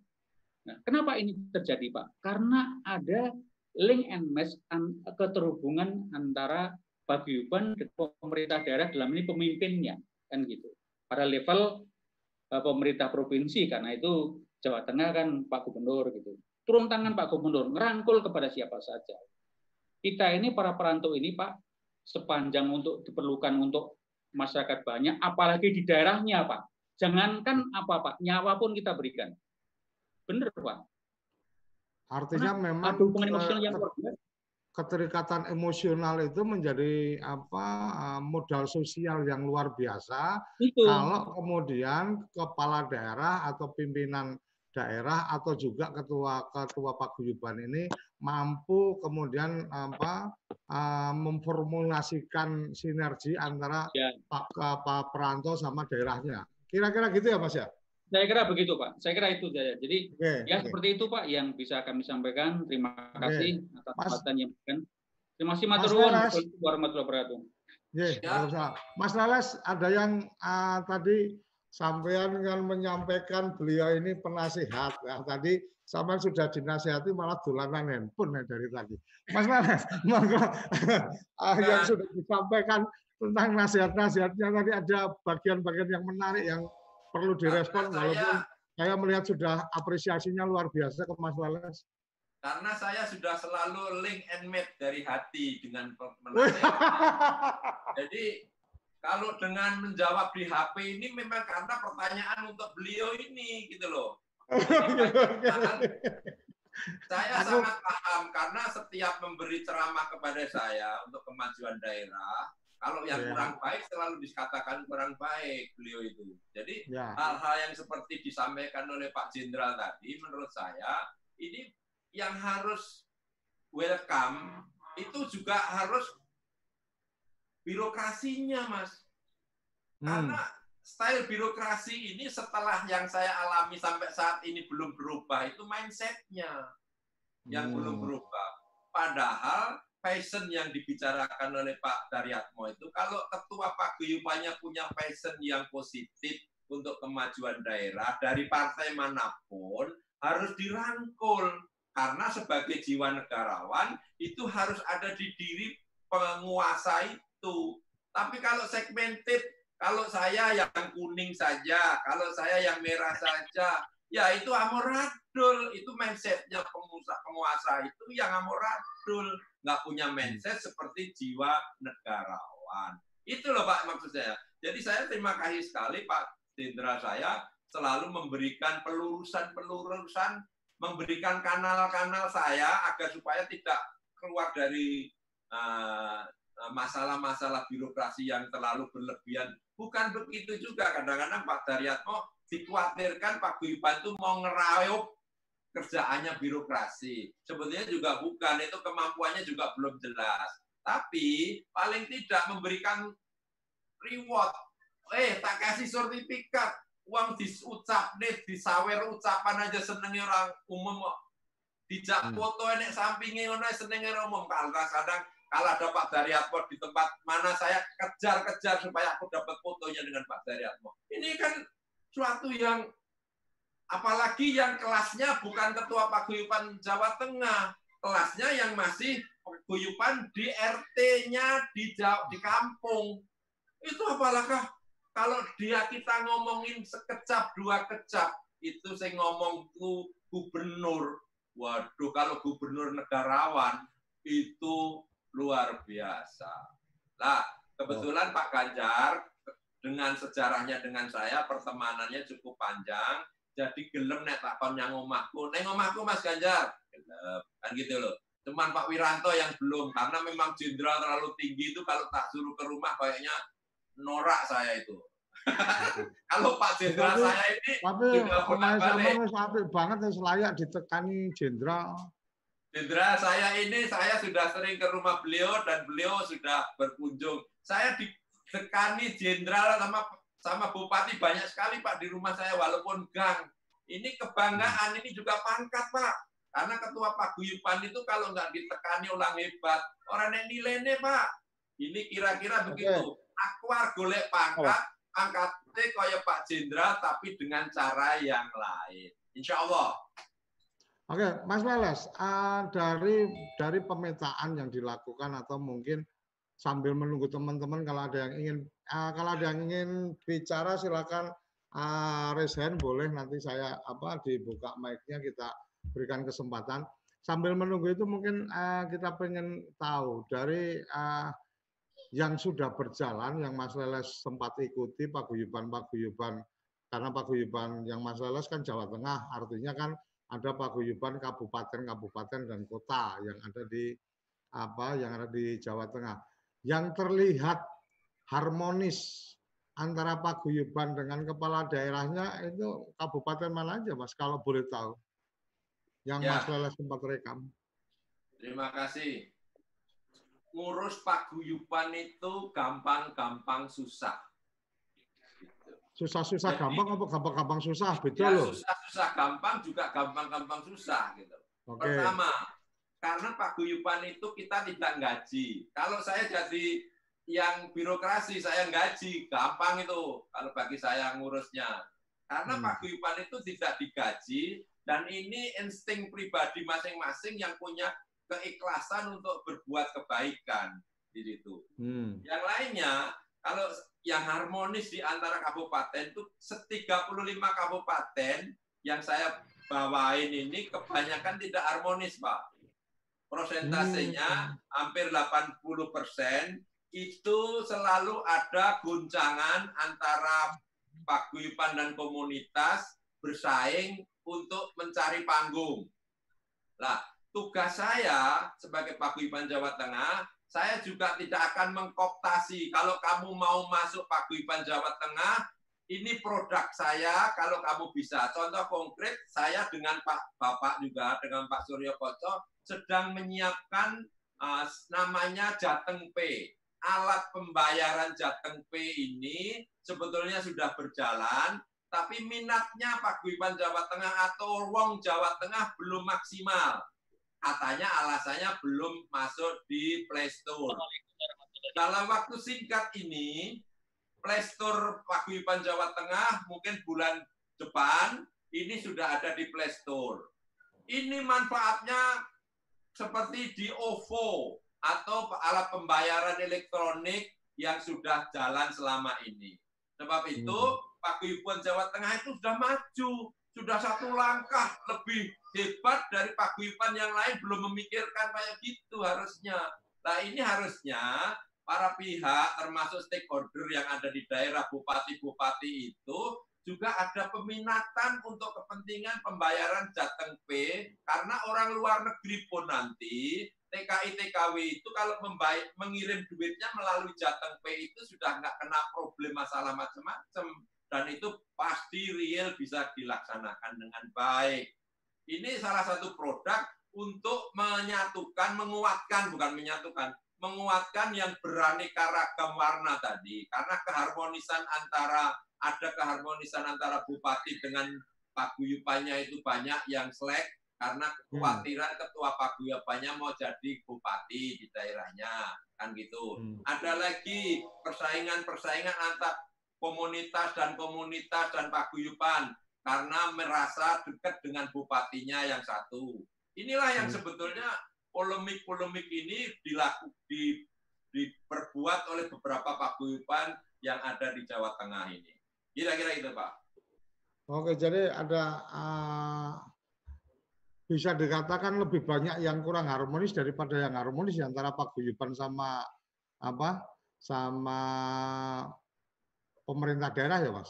Nah, kenapa ini terjadi, Pak? Karena ada link and match keterhubungan antara paguyuban dan pemerintah daerah, dalam ini pemimpinnya, kan gitu. Pada level pemerintah provinsi, karena itu Jawa Tengah kan Pak Gubernur gitu. Turun tangan Pak Gubernur, ngerangkul kepada siapa saja. Kita ini para perantau ini, Pak, sepanjang untuk diperlukan untuk masyarakat banyak, apalagi di daerahnya, Pak. Jangankan apa, Pak, nyawa pun kita berikan. Benar, Pak. Artinya memang keterikatan emosional itu menjadi modal sosial yang luar biasa. Itu. Kalau kemudian kepala daerah atau pimpinan daerah atau juga ketua paguyuban ini mampu kemudian memformulasikan sinergi antara Pak perantau sama daerahnya. Kira-kira gitu ya, Mas ya? Saya kira begitu, Pak. Saya kira itu saja. Jadi seperti itu, Pak, yang bisa kami sampaikan. Terima kasih atas kesempatan yang diberikan. Terima kasih, Matur nuwun warahmatullahi wabarakatuh. Mas Lales, ada yang tadi sampean kan menyampaikan beliau ini penasihat. Nah, tadi sampean sudah dinasihati malah dolanan handphone dari tadi. Mas Lales, monggo yang sudah disampaikan tentang nasihat-nasihatnya tadi ada bagian-bagian yang menarik yang perlu direspon, walaupun saya melihat sudah apresiasinya luar biasa ke Mas Lales. Karena saya sudah selalu link and match dari hati dengan penasihat. Jadi kalau dengan menjawab di HP ini memang karena pertanyaan untuk beliau ini, gitu loh. Saya sangat paham karena setiap memberi ceramah kepada saya untuk kemajuan daerah, kalau yang kurang baik selalu dikatakan kurang baik beliau itu. Jadi hal-hal yang seperti disampaikan oleh Pak Jenderal tadi, menurut saya ini yang harus welcome itu juga harus birokrasinya, Mas. Karena style birokrasi ini setelah yang saya alami sampai saat ini belum berubah, itu mindsetnya yang belum berubah. Padahal passion yang dibicarakan oleh Pak Daryatmo itu, kalau ketua paguyubannya punya passion yang positif untuk kemajuan daerah dari partai manapun, harus dirangkul. Karena sebagai jiwa negarawan, itu harus ada di diri penguasa itu. Tapi kalau segmented, kalau saya yang kuning saja, kalau saya yang merah saja, ya itu amoradul. Itu mindsetnya penguasa itu yang amoradul. Nggak punya mindset seperti jiwa negarawan. Itu loh Pak maksud saya. Jadi saya terima kasih sekali Pak Jenderal saya selalu memberikan pelurusan, memberikan kanal-kanal saya agar supaya tidak keluar dari masalah-masalah birokrasi yang terlalu berlebihan. Bukan begitu juga. Kadang-kadang Pak Daryatmo dikhawatirkan paguyuban itu mau ngerayup kerjaannya birokrasi. Sebetulnya juga bukan, itu kemampuannya juga belum jelas. Tapi paling tidak memberikan reward. Tak kasih sertifikat, uang diucap nih, disawer ucapan aja senengnya orang umum. Dijak foto enek sampingnya ngono senengnya umum. Kadang-kadang kalau ada Pak Daryatmo di tempat mana saya kejar-kejar supaya aku dapat fotonya dengan Pak Daryatmo. Ini kan suatu yang apalagi yang kelasnya bukan ketua paguyuban Jawa Tengah, kelasnya yang masih paguyuban di RT-nya di kampung. Itu apalagi kalau kita ngomongin sekecap dua kecap, itu saya ngomong tuh gubernur. Waduh, kalau gubernur negarawan itu luar biasa. Nah, kebetulan Pak Ganjar dengan sejarahnya dengan saya pertemanannya cukup panjang. Jadi gelem nek takon yang omahku. Neng omahku Mas Ganjar. Gelem. Kan gitu loh. Cuman Pak Wiranto yang belum. Karena memang jenderal terlalu tinggi itu kalau tak suruh ke rumah kayaknya norak saya itu. Kalau Pak Jenderal saya ini sudah bolak-balik. Tapi banget layak ditekani jenderal. Jenderal saya ini, saya sudah sering ke rumah beliau dan beliau sudah berkunjung. Saya ditekani jenderal sama bupati banyak sekali Pak di rumah saya walaupun gang. Ini kebanggaan, ini juga pangkat Pak. Karena ketua paguyuban itu kalau nggak ditekani orang hebat, orang yang nilainya Pak. Ini kira-kira begitu. Aku harus golek pangkat, angkatnya kayak Pak Jenderal tapi dengan cara yang lain. Insya Allah. Oke, Mas Meles, dari pemetaan yang dilakukan atau mungkin sambil menunggu teman-teman kalau ada yang ingin bicara silakan raise hand, boleh nanti saya dibuka mic-nya, kita berikan kesempatan. Sambil menunggu itu mungkin kita pengen tahu dari yang sudah berjalan, yang Mas Leles sempat ikuti paguyuban-paguyuban, karena paguyuban yang Mas Leles kan Jawa Tengah, artinya kan ada paguyuban kabupaten-kabupaten dan kota yang ada di Jawa Tengah. Yang terlihat harmonis antara paguyuban dengan kepala daerahnya itu kabupaten mana aja, Mas? Kalau boleh tahu, yang Mas Leles sempat rekam. Terima kasih. Ngurus paguyuban itu gampang-gampang susah. Susah-susah gampang apa gampang-gampang susah? Beda loh. Susah-susah gampang juga gampang-gampang susah gitu. Okay. Pertama, karena paguyuban itu kita tidak gaji. Kalau saya jadi yang birokrasi, saya gaji, gampang itu kalau bagi saya ngurusnya. Karena paguyuban itu tidak digaji dan ini insting pribadi masing-masing yang punya keikhlasan untuk berbuat kebaikan di situ. Yang lainnya, kalau yang harmonis di antara kabupaten itu 35 kabupaten yang saya bawain ini kebanyakan tidak harmonis, Pak. Prosentasenya hampir 80%, itu selalu ada guncangan antara paguyuban dan komunitas bersaing untuk mencari panggung. Nah, tugas saya sebagai paguyuban Jawa Tengah, saya juga tidak akan mengkooptasi. Kalau kamu mau masuk paguyuban Jawa Tengah, ini produk saya kalau kamu bisa. Contoh konkret, saya dengan Bapak juga, dengan Pak Suryo Koco, sedang menyiapkan namanya Jateng Pay. Alat pembayaran Jateng Pay ini sebetulnya sudah berjalan, tapi minatnya paguyuban Jawa Tengah atau wong Jawa Tengah belum maksimal. Katanya alasannya belum masuk di Play Store. Dalam waktu singkat ini, Play Store paguyuban Jawa Tengah mungkin bulan depan ini sudah ada di Play Store. Ini manfaatnya seperti di OVO atau alat pembayaran elektronik yang sudah jalan selama ini. Sebab itu paguyuban Jawa Tengah itu sudah maju. Sudah satu langkah lebih hebat dari paguyuban yang lain, belum memikirkan kayak gitu harusnya. Nah, ini harusnya para pihak termasuk stakeholder yang ada di daerah, bupati-bupati itu juga ada peminatan untuk kepentingan pembayaran Jateng Pay, karena orang luar negeri pun nanti TKI TKW itu kalau mengirim duitnya melalui Jateng Pay itu sudah nggak kena problem masalah macam-macam. Dan itu pasti real bisa dilaksanakan dengan baik. Ini salah satu produk untuk menyatukan, menguatkan, bukan menyatukan, menguatkan yang beraneka ragam warna tadi. Karena ada keharmonisan antara bupati dengan paguyubannya itu banyak yang slack, karena kekhawatiran ketua paguyubannya mau jadi bupati di daerahnya, kan gitu. Ada lagi persaingan antar komunitas dan paguyuban karena merasa dekat dengan bupatinya yang satu. Inilah yang sebetulnya polemik-polemik ini diperbuat oleh beberapa paguyuban yang ada di Jawa Tengah ini. Kira-kira itu, Pak. Oke, jadi ada bisa dikatakan lebih banyak yang kurang harmonis daripada yang harmonis antara paguyuban sama pemerintah daerah ya, Mas?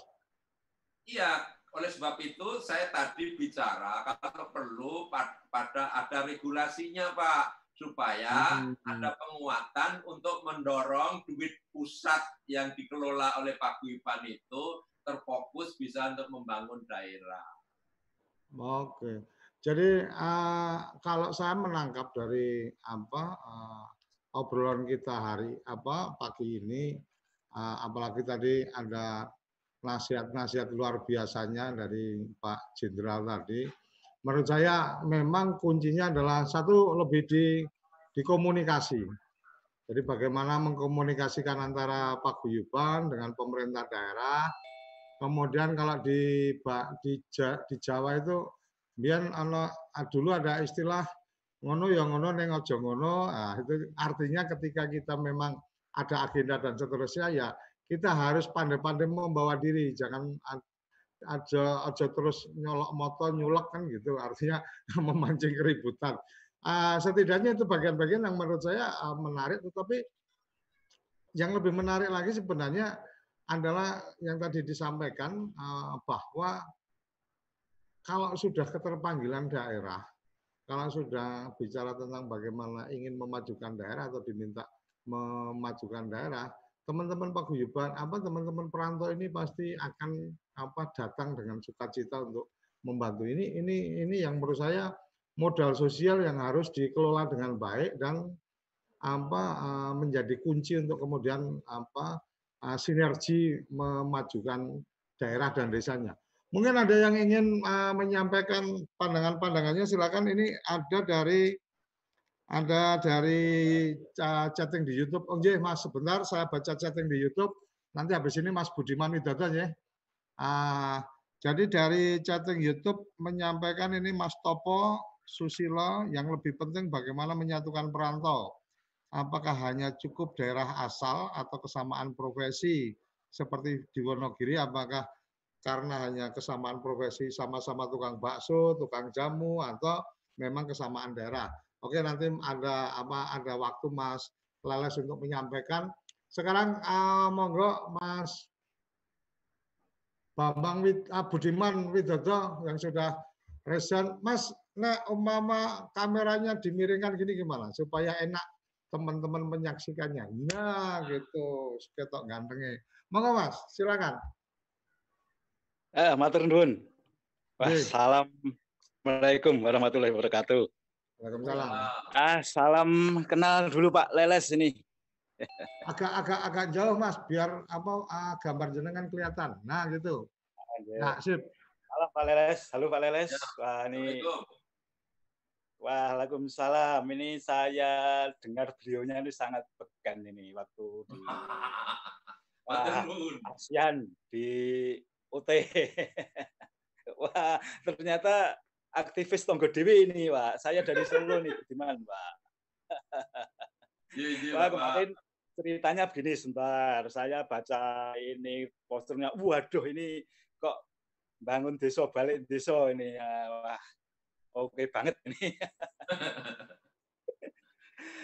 Iya, oleh sebab itu saya tadi bicara kalau perlu ada regulasinya, Pak, supaya ada penguatan untuk mendorong duit pusat yang dikelola oleh paguyuban itu terfokus bisa untuk membangun daerah. Oke, jadi kalau saya menangkap dari obrolan kita pagi ini, apalagi tadi ada nasihat-nasihat luar biasanya dari Pak Jenderal tadi, menurut saya memang kuncinya adalah satu, lebih di komunikasi. Jadi bagaimana mengkomunikasikan antara paguyuban dengan pemerintah daerah. Kemudian kalau di Jawa itu biar dulu ada istilah ngono ya ngono neng ojo ngono. Nah, itu artinya ketika kita memang ada agenda dan seterusnya ya kita harus pandai-pandai membawa diri, jangan aja terus nyolok moto nyulek kan gitu, artinya memancing keributan. Setidaknya itu bagian-bagian yang menurut saya menarik, tetapi yang lebih menarik lagi sebenarnya adalah yang tadi disampaikan bahwa kalau sudah keterpanggilan daerah, kalau sudah bicara tentang bagaimana ingin memajukan daerah atau diminta memajukan daerah, teman-teman paguyuban teman-teman perantau ini pasti akan datang dengan sukacita untuk membantu. Ini yang menurut saya modal sosial yang harus dikelola dengan baik dan menjadi kunci untuk kemudian sinergi memajukan daerah dan desanya. Mungkin ada yang ingin menyampaikan pandangan-pandangannya, silakan. Ini ada dari chatting di YouTube. Oh iya, Mas, sebentar saya baca chatting di YouTube. Nanti habis ini Mas Budiman Widodo ya. Jadi dari chatting YouTube menyampaikan ini Mas Topo Susilo, yang lebih penting bagaimana menyatukan perantau. Apakah hanya cukup daerah asal atau kesamaan profesi seperti di Wonogiri? Apakah karena hanya kesamaan profesi, sama-sama tukang bakso, tukang jamu, atau memang kesamaan daerah? Oke, nanti ada waktu Mas Leles untuk menyampaikan. Sekarang monggo Mas Bambang Budiman Widodo yang sudah resen. Mas, umpama kameranya dimiringkan gini gimana supaya enak teman-teman menyaksikannya. Nah, gitu. Ketok gantengnya. Monggo Mas, silakan. Matur nuwun. Assalamualaikum warahmatullahi wabarakatuh. Waalaikumsalam. Salam kenal dulu Pak Leles ini. Agak jauh Mas, biar gambar jenengan kelihatan. Nah, gitu. Nah, sip. Halo Pak Leles. Halo Pak Leles. Wah, ini Waalaikumsalam. Ini saya dengar beliaunya ini sangat pegan ini waktu di ASEAN di UT. Wah, ternyata aktivis Tonggo Dewi ini, Pak. Saya dari Solo nih, Budiman, Pak. Wah, kemarin ceritanya begini sebentar. Saya baca ini posternya. Waduh, ini kok bangun desa balik desa ini. Wah, oke banget ini.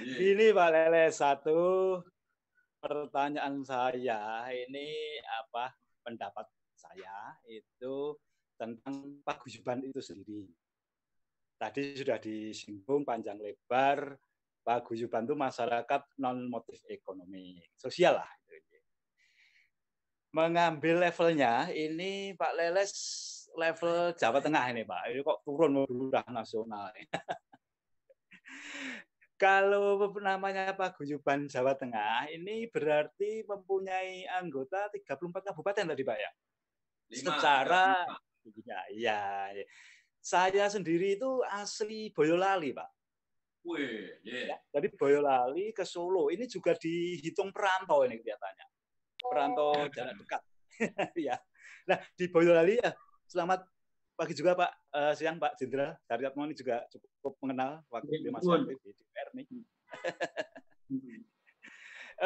Ini Pak Leles, satu pertanyaan saya ini pendapat saya itu tentang paguyuban itu sendiri. Tadi sudah disinggung panjang lebar, paguyuban itu masyarakat non motif ekonomi, sosial lah. Mengambil levelnya ini Pak Leles level Jawa Tengah ini Pak, ini kok turun udah nasional. Kalau namanya paguyuban Jawa Tengah ini berarti mempunyai anggota 34 kabupaten tadi Pak ya. Secara ya. Saya sendiri itu asli Boyolali, Pak. Jadi Boyolali ke Solo ini juga dihitung perantau ini kelihatannya. Perantau jarak dekat. Ya. Nah, di Boyolali ya, selamat pagi juga Pak, siang Pak Jenderal Daryatmo ini juga cukup mengenal waktu di masih aktif di DPR nih.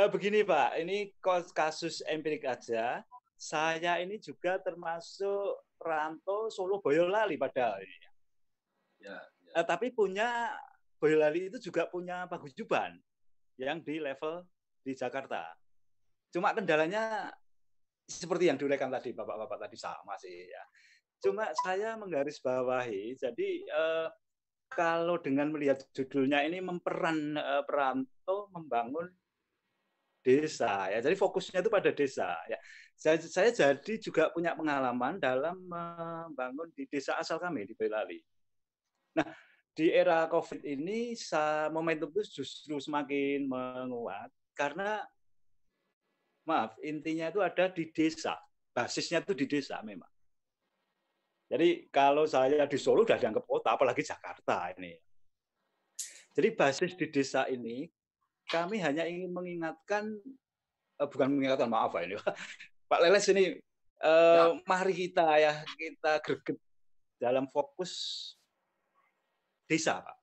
Begini Pak, ini kasus empirik aja. Saya ini juga termasuk perantau Solo Boyolali padahal. Ya. Tapi Boyolali itu juga punya paguyuban yang di level di Jakarta. Cuma kendalanya seperti yang diuraikan tadi Bapak-bapak tadi sama sih ya. Cuma saya menggarisbawahi, jadi kalau dengan melihat judulnya ini memperan perantau membangun desa, ya. Jadi fokusnya itu pada desa. Ya. Saya jadi juga punya pengalaman dalam membangun di desa asal kami di Boyolali. Nah, di era COVID ini momentum itu justru semakin menguat karena intinya itu ada di desa, basisnya itu di desa memang. Jadi kalau saya di Solo sudah dianggap kota, apalagi Jakarta ini. Jadi basis di desa ini kami hanya ingin mengingatkan, bukan mengingatkan, maaf ini Pak Leles ini, mari kita greget dalam fokus desa, Pak.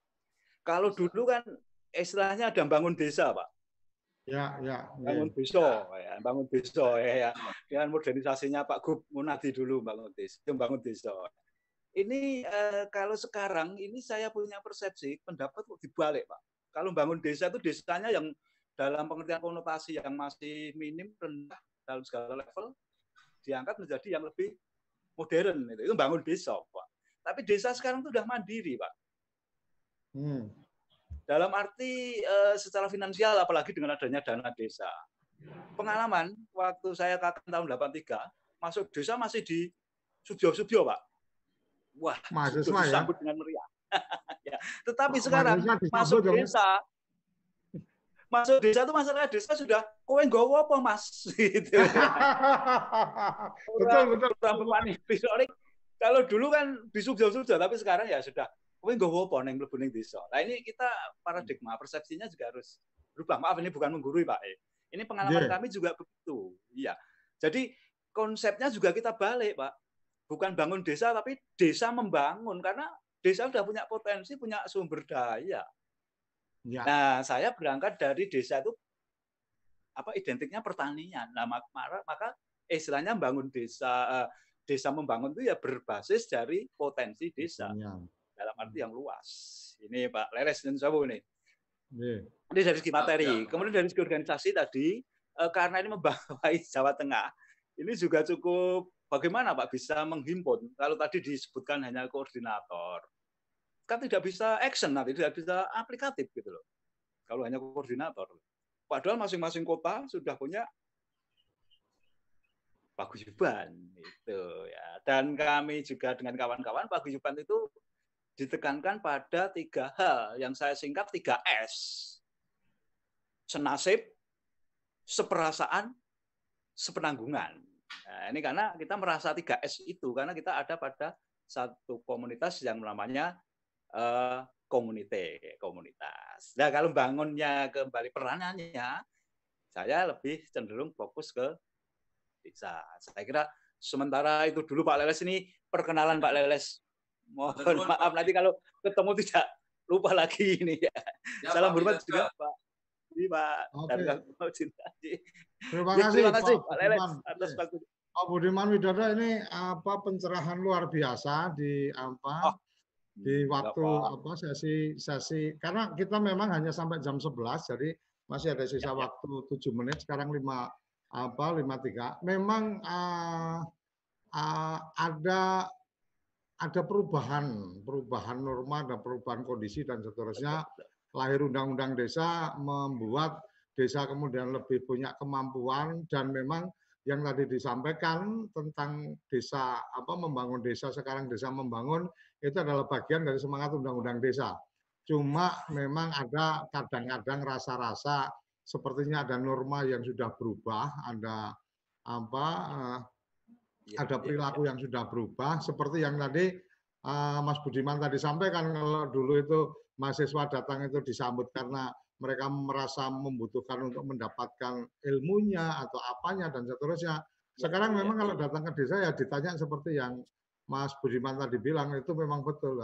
Kalau dulu kan istilahnya ada bangun desa, Pak. Ya. Bangun desa, bangun desa ya. Dengan modernisasinya Pak Gub Munadi dulu bangun desa. Ini kalau sekarang ini saya punya persepsi, pendapat kok dibalik, Pak. Kalau bangun desa itu desanya yang dalam pengertian konotasi yang masih minim, rendah dalam segala level, diangkat menjadi yang lebih modern. Itu bangun desa, Pak. Tapi desa sekarang itu sudah mandiri, Pak. Dalam arti secara finansial, apalagi dengan adanya dana desa. Pengalaman, waktu saya kakak tahun 83, masuk desa masih di Subyo, Pak. Wah, disambut dengan meriah. Ya. Tetapi sekarang masuk desa itu masyarakat desa sudah, kowe nggowo apa, Mas? Gitu. Betul. Kalau dulu kan di Subyo, tapi sekarang ya sudah, kowe nggowo apa ning mlebu ning desa. Nah, ini kita paradigma persepsinya juga harus berubah. Maaf, ini bukan menggurui, Pak. Ini pengalaman kami juga begitu. Iya. Jadi konsepnya juga kita balik, Pak. Bukan bangun desa, tapi desa membangun, karena desa sudah punya potensi, punya sumber daya. Ya. Nah, saya berangkat dari desa itu identiknya pertanian. Nah, maka istilahnya bangun desa, desa membangun itu ya berbasis dari potensi desa dalam arti yang luas. Ini Pak Leles dan Sabu ini. Ini dari segi materi. Kemudian dari segi organisasi tadi, karena ini membawahi Jawa Tengah, ini juga cukup. Bagaimana Pak bisa menghimpun? Kalau tadi disebutkan hanya koordinator, kan tidak bisa action, nanti tidak bisa aplikatif gitu loh. Kalau hanya koordinator, padahal masing-masing kota sudah punya paguyuban itu ya. Dan kami juga dengan kawan-kawan paguyuban itu ditekankan pada 3 hal yang saya singkat 3S. Senasib, seperasaan, sepenanggungan. Nah, ini karena kita merasa 3S itu, karena kita ada pada satu komunitas yang namanya komunitas. Nah, kalau bangunnya kembali peranannya, saya lebih cenderung fokus ke desa. Saya kira sementara itu dulu Pak Leles ini perkenalan Pak Leles. Mohon maaf nanti kalau ketemu tidak lupa lagi ini ya. Salam hormat juga Pak. Terima kasih Pak Leles atas waktu. Pak Budiman Widodo ini pencerahan luar biasa di di waktu sesi karena kita memang hanya sampai jam 11, jadi masih ada sisa waktu 7 menit. Sekarang 5:53. Memang ada perubahan norma, ada perubahan kondisi dan seterusnya. Lahir Undang-Undang Desa membuat desa kemudian lebih punya kemampuan, dan memang yang tadi disampaikan tentang desa membangun desa, sekarang desa membangun, itu adalah bagian dari semangat Undang-Undang Desa. Cuma memang ada kadang-kadang rasa-rasa sepertinya ada norma yang sudah berubah, ada ada perilaku yang sudah berubah, seperti yang tadi Mas Budiman tadi sampaikan. Kalau dulu itu mahasiswa datang itu disambut karena mereka merasa membutuhkan untuk mendapatkan ilmunya atau apanya dan seterusnya. Sekarang memang kalau datang ke desa ya ditanya seperti yang Mas Budiman tadi bilang, itu memang betul.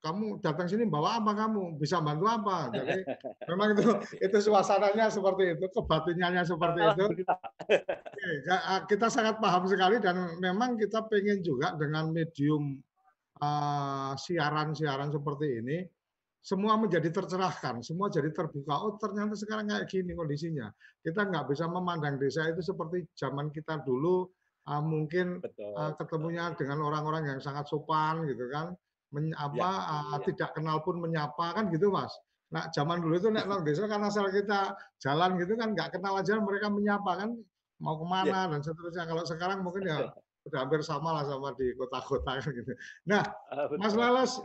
Kamu datang sini bawa apa, kamu bisa bantu apa? Jadi memang itu suasananya seperti itu, kebatinannya seperti itu. Kita sangat paham sekali, dan memang kita pengen juga dengan medium siaran-siaran seperti ini, semua menjadi tercerahkan, semua jadi terbuka. Oh, ternyata sekarang kayak gini kondisinya. Kita nggak bisa memandang desa itu seperti zaman kita dulu, mungkin ketemunya dengan orang-orang yang sangat sopan gitu kan, tidak kenal pun menyapa kan gitu Mas. Nah, zaman dulu itu nek desa kan asal kita jalan gitu kan nggak kenal aja mereka menyapa kan, mau kemana dan seterusnya. Kalau sekarang mungkin ya udah hampir sama lah sama di kota-kota gitu. Nah, Mas Leles,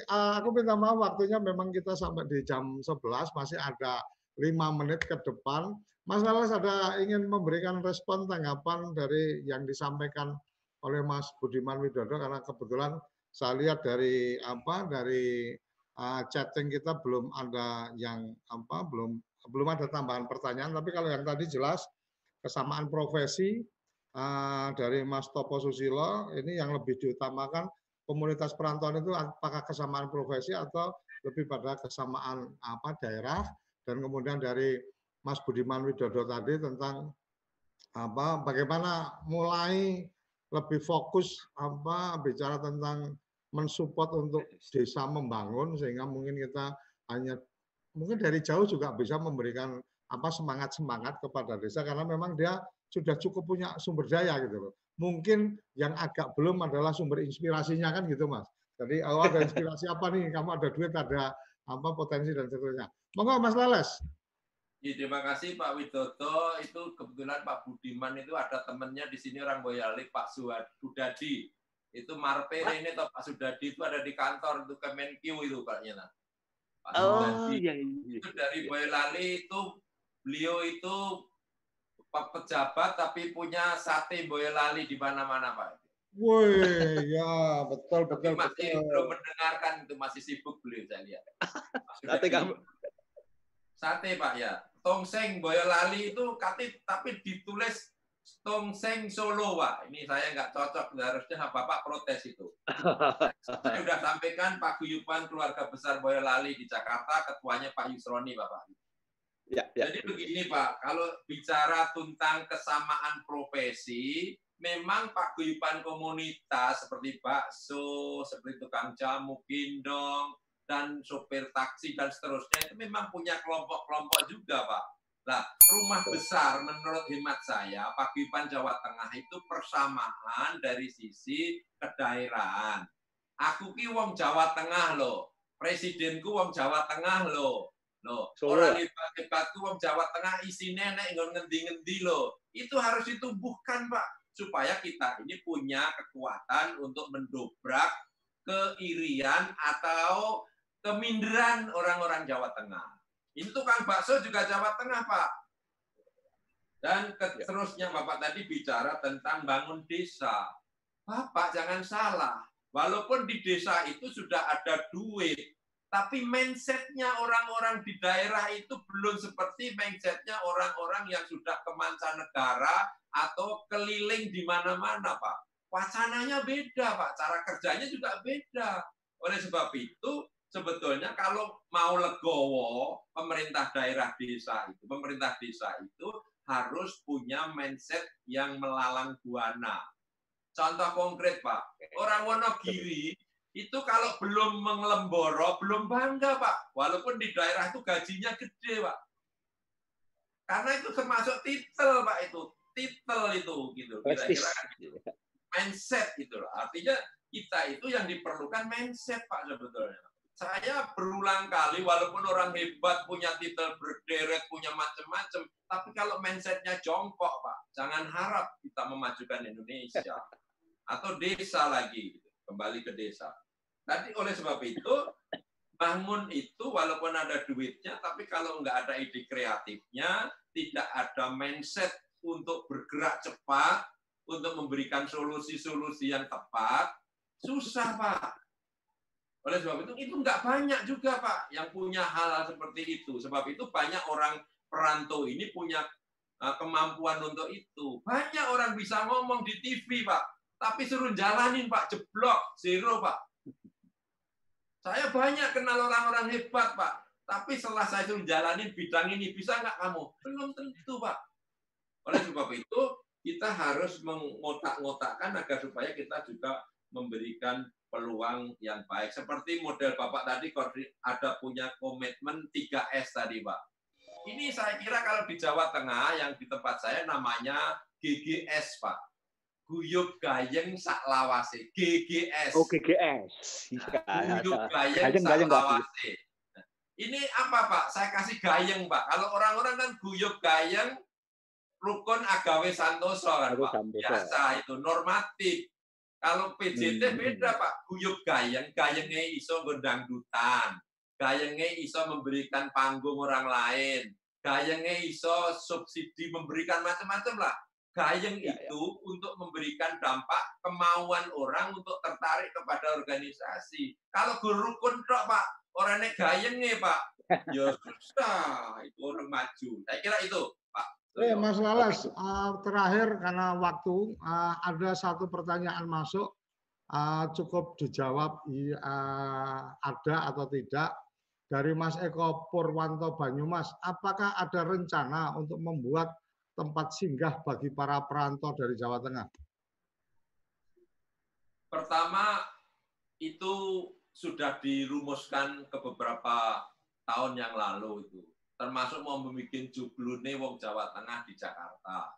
aku minta maaf waktunya memang kita sampai di jam 11, masih ada 5 menit ke depan. Mas Leles ada ingin memberikan respon tanggapan dari yang disampaikan oleh Mas Budiman Widodo, karena kebetulan saya lihat dari chatting kita belum ada yang belum ada tambahan pertanyaan. Tapi kalau yang tadi jelas kesamaan profesi dari Mas Topo Susilo, ini yang lebih diutamakan komunitas perantauan itu apakah kesamaan profesi atau lebih pada kesamaan daerah. Dan kemudian dari Mas Budiman Widodo tadi tentang bagaimana mulai lebih fokus bicara tentang mensupport untuk desa membangun, sehingga mungkin kita mungkin dari jauh juga bisa memberikan semangat kepada desa, karena memang dia sudah cukup punya sumber daya gitu loh. Mungkin yang agak belum adalah sumber inspirasinya kan gitu Mas. Jadi ada inspirasi apa nih, kamu ada duit, ada potensi dan seterusnya. Monggo Mas Leles. Ya, terima kasih Pak Widodo. Itu kebetulan Pak Budiman itu ada temannya di sini orang Boyolali, Pak Sudadi. Itu Marpere ini atau Pak Sudadi itu ada di kantor itu Kemenkyu itu kayaknya. Pak Sudadi itu dari Boyolali, itu beliau itu pejabat tapi punya sate Boyolali di mana-mana Pak. Woi, ya betul. Masih belum mendengarkan, itu masih sibuk beliau saya lihat. Sate kamu. Sate Pak ya. Tongseng Boyolali itu tapi ditulis Tongseng Solo Pak. Ini saya nggak cocok, harusnya Bapak protes itu. Saya sudah sampaikan Pak Guyuban Keluarga Besar Boyolali di Jakarta, ketuanya Pak Yusroni Bapak. Ya. Jadi begini Pak, kalau bicara tentang kesamaan profesi, memang Pak Guyuban komunitas seperti bakso, seperti tukang jamu, gendong, dan sopir taksi dan seterusnya itu memang punya kelompok-kelompok juga Pak. Nah, rumah besar menurut hemat saya Paguyuban Jawa Tengah itu persamaan dari sisi kedaerahan. Aku ki wong Jawa Tengah loh, presidenku wong Jawa Tengah loh. Orang hebat-hebatku wong Jawa Tengah isinya nek ngendi-ngendi loh. Itu harus ditumbuhkan Pak, supaya kita ini punya kekuatan untuk mendobrak keirian atau keminderan orang-orang Jawa Tengah. Ini tukang bakso juga Jawa Tengah, Pak. Dan seterusnya Bapak tadi bicara tentang bangun desa. Bapak jangan salah. Walaupun di desa itu sudah ada duit, tapi mindset-nya orang-orang di daerah itu belum seperti mindset-nya orang-orang yang sudah ke mancanegara atau keliling di mana-mana, Pak. Wacananya beda, Pak. Cara kerjanya juga beda. Oleh sebab itu, sebetulnya kalau mau legowo, pemerintah desa itu harus punya mindset yang melalang buana. Contoh konkret, Pak. Orang Wonogiri itu kalau belum mengelemboro, belum bangga, Pak. Walaupun di daerah itu gajinya gede, Pak. Karena itu termasuk titel, Pak, itu. Titel itu, gitu. Kira-kira kan gitu. Mindset itu. Artinya kita itu yang diperlukan mindset, Pak, sebetulnya. Saya berulang kali, walaupun orang hebat, punya titel berderet, punya macam-macam, tapi kalau mindsetnya jongkok, Pak, jangan harap kita memajukan Indonesia. Atau desa lagi, kembali ke desa. Tadi oleh sebab itu, bangun itu walaupun ada duitnya, tapi kalau nggak ada ide kreatifnya, tidak ada mindset untuk bergerak cepat, untuk memberikan solusi-solusi yang tepat, susah, Pak. Oleh sebab itu nggak banyak juga, Pak, yang punya hal seperti itu. Sebab itu banyak orang perantau ini punya kemampuan untuk itu. Banyak orang bisa ngomong di TV, Pak, tapi suruh jalanin, Pak, jeblok, zero, Pak. Saya banyak kenal orang-orang hebat, Pak, tapi setelah saya suruh jalanin bidang ini, bisa nggak kamu? Belum tentu, Pak. Oleh sebab itu, kita harus mengotak-ngotakkan agar supaya kita juga memberikan peluang yang baik. Seperti model Bapak tadi ada punya komitmen 3S tadi, Pak. Ini saya kira kalau di Jawa Tengah yang di tempat saya namanya GGS, Pak. Guyub Gayeng Saklawase. GGS. Oh, GGS. Nah, Guyub Gayeng Saklawase. Ini apa, Pak? Saya kasih gayeng, Pak. Kalau orang-orang kan guyub gayeng rukun agawe santoso kan, Pak. Biasa itu normatif. Kalau PJT beda, Pak. Guyub gayeng, gayengnya iso gondangdutan. Gayengnya iso memberikan panggung orang lain. Gayengnya iso subsidi memberikan macam-macam lah. Gayeng itu untuk memberikan dampak kemauan orang untuk tertarik kepada organisasi. Kalau gurukun tok, Pak, orang nek gayeng nih Pak. Ya susah, itu orang maju. Saya kira itu Pak. Mas Lalas, terakhir karena waktu, ada satu pertanyaan masuk, cukup dijawab ada atau tidak. Dari Mas Eko Purwanto Banyumas, apakah ada rencana untuk membuat tempat singgah bagi para perantau dari Jawa Tengah? Pertama, itu sudah dirumuskan ke beberapa tahun yang lalu itu, termasuk mau membuat jublune wong Jawa Tengah di Jakarta.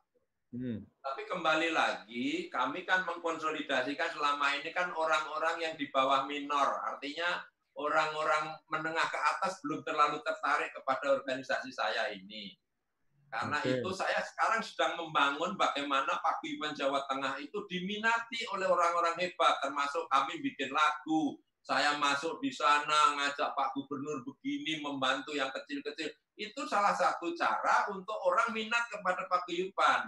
Tapi kembali lagi, kami kan mengkonsolidasikan selama ini kan orang-orang yang di bawah minor, artinya orang-orang menengah ke atas belum terlalu tertarik kepada organisasi saya ini. Karena itu saya sekarang sedang membangun bagaimana Paguyuban Jawa Tengah itu diminati oleh orang-orang hebat, termasuk kami bikin lagu. Saya masuk di sana, ngajak Pak Gubernur begini, membantu yang kecil-kecil. Itu salah satu cara untuk orang minat kepada paguyuban.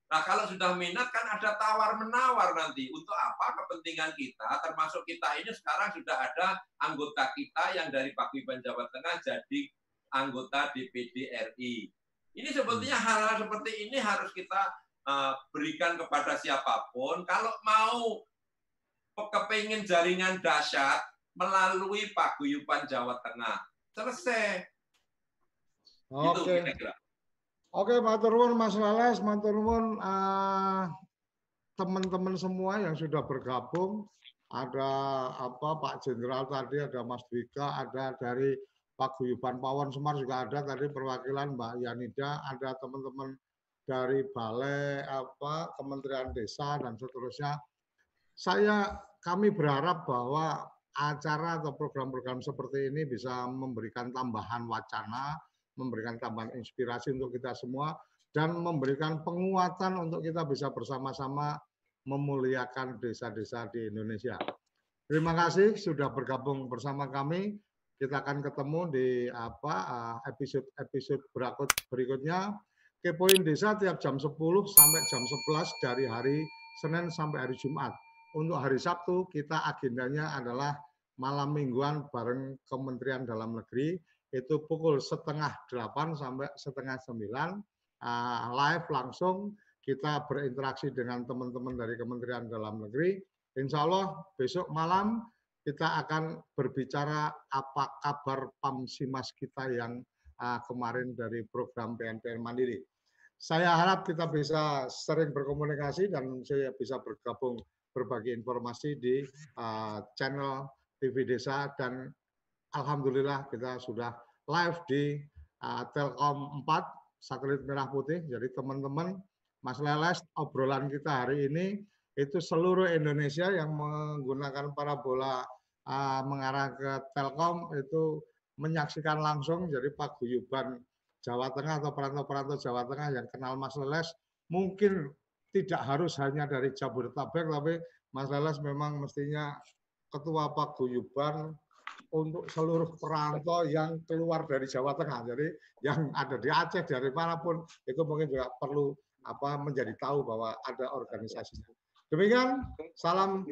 Nah, kalau sudah minat kan ada tawar-menawar nanti. Untuk apa kepentingan kita, termasuk kita ini sekarang sudah ada anggota kita yang dari Paguyuban Jawa Tengah jadi anggota DPD RI. Ini sebetulnya hal-hal seperti ini harus kita berikan kepada siapapun. Kalau mau kepingin jaringan dahsyat melalui Paguyuban Jawa Tengah. Selesai. Oke. Gitu, oke, matur nuwun Mas Lalas, matur nuwun teman-teman semua yang sudah bergabung. Ada Pak Jenderal tadi, ada Mas Dwika, ada dari Paguyuban Pawon Semar juga ada tadi perwakilan Mbak Yanida, ada teman-teman dari Balai Kementerian Desa dan seterusnya. Kami berharap bahwa acara atau program-program seperti ini bisa memberikan tambahan wacana, memberikan tambahan inspirasi untuk kita semua, dan memberikan penguatan untuk kita bisa bersama-sama memuliakan desa-desa di Indonesia. Terima kasih sudah bergabung bersama kami. Kita akan ketemu di episode berikutnya. Kepoin Desa tiap jam 10 sampai jam 11 dari hari Senin sampai hari Jumat. Untuk hari Sabtu kita agendanya adalah malam mingguan bareng Kementerian Dalam Negeri. Itu pukul 7:30 sampai 8:30 live langsung. Kita berinteraksi dengan teman-teman dari Kementerian Dalam Negeri. Insya Allah besok malam kita akan berbicara apa kabar PAMSIMAS kita yang kemarin dari program PNPN Mandiri. Saya harap kita bisa sering berkomunikasi dan saya bisa bergabung berbagi informasi di channel TV Desa, dan alhamdulillah kita sudah live di Telkom 4 satelit merah putih. Jadi teman-teman, Mas Leles, obrolan kita hari ini itu seluruh Indonesia yang menggunakan parabola mengarah ke Telkom itu menyaksikan langsung. Jadi Paguyuban Jawa Tengah atau perantau-perantau Jawa Tengah yang kenal Mas Leles mungkin tidak harus hanya dari Jabodetabek, tapi Mas Leles memang mestinya ketua Paguyuban untuk seluruh perantau yang keluar dari Jawa Tengah. Jadi yang ada di Aceh, dari manapun, itu mungkin juga perlu menjadi tahu bahwa ada organisasinya. Demikian, salam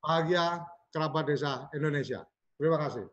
bahagia kerabat desa Indonesia. Terima kasih.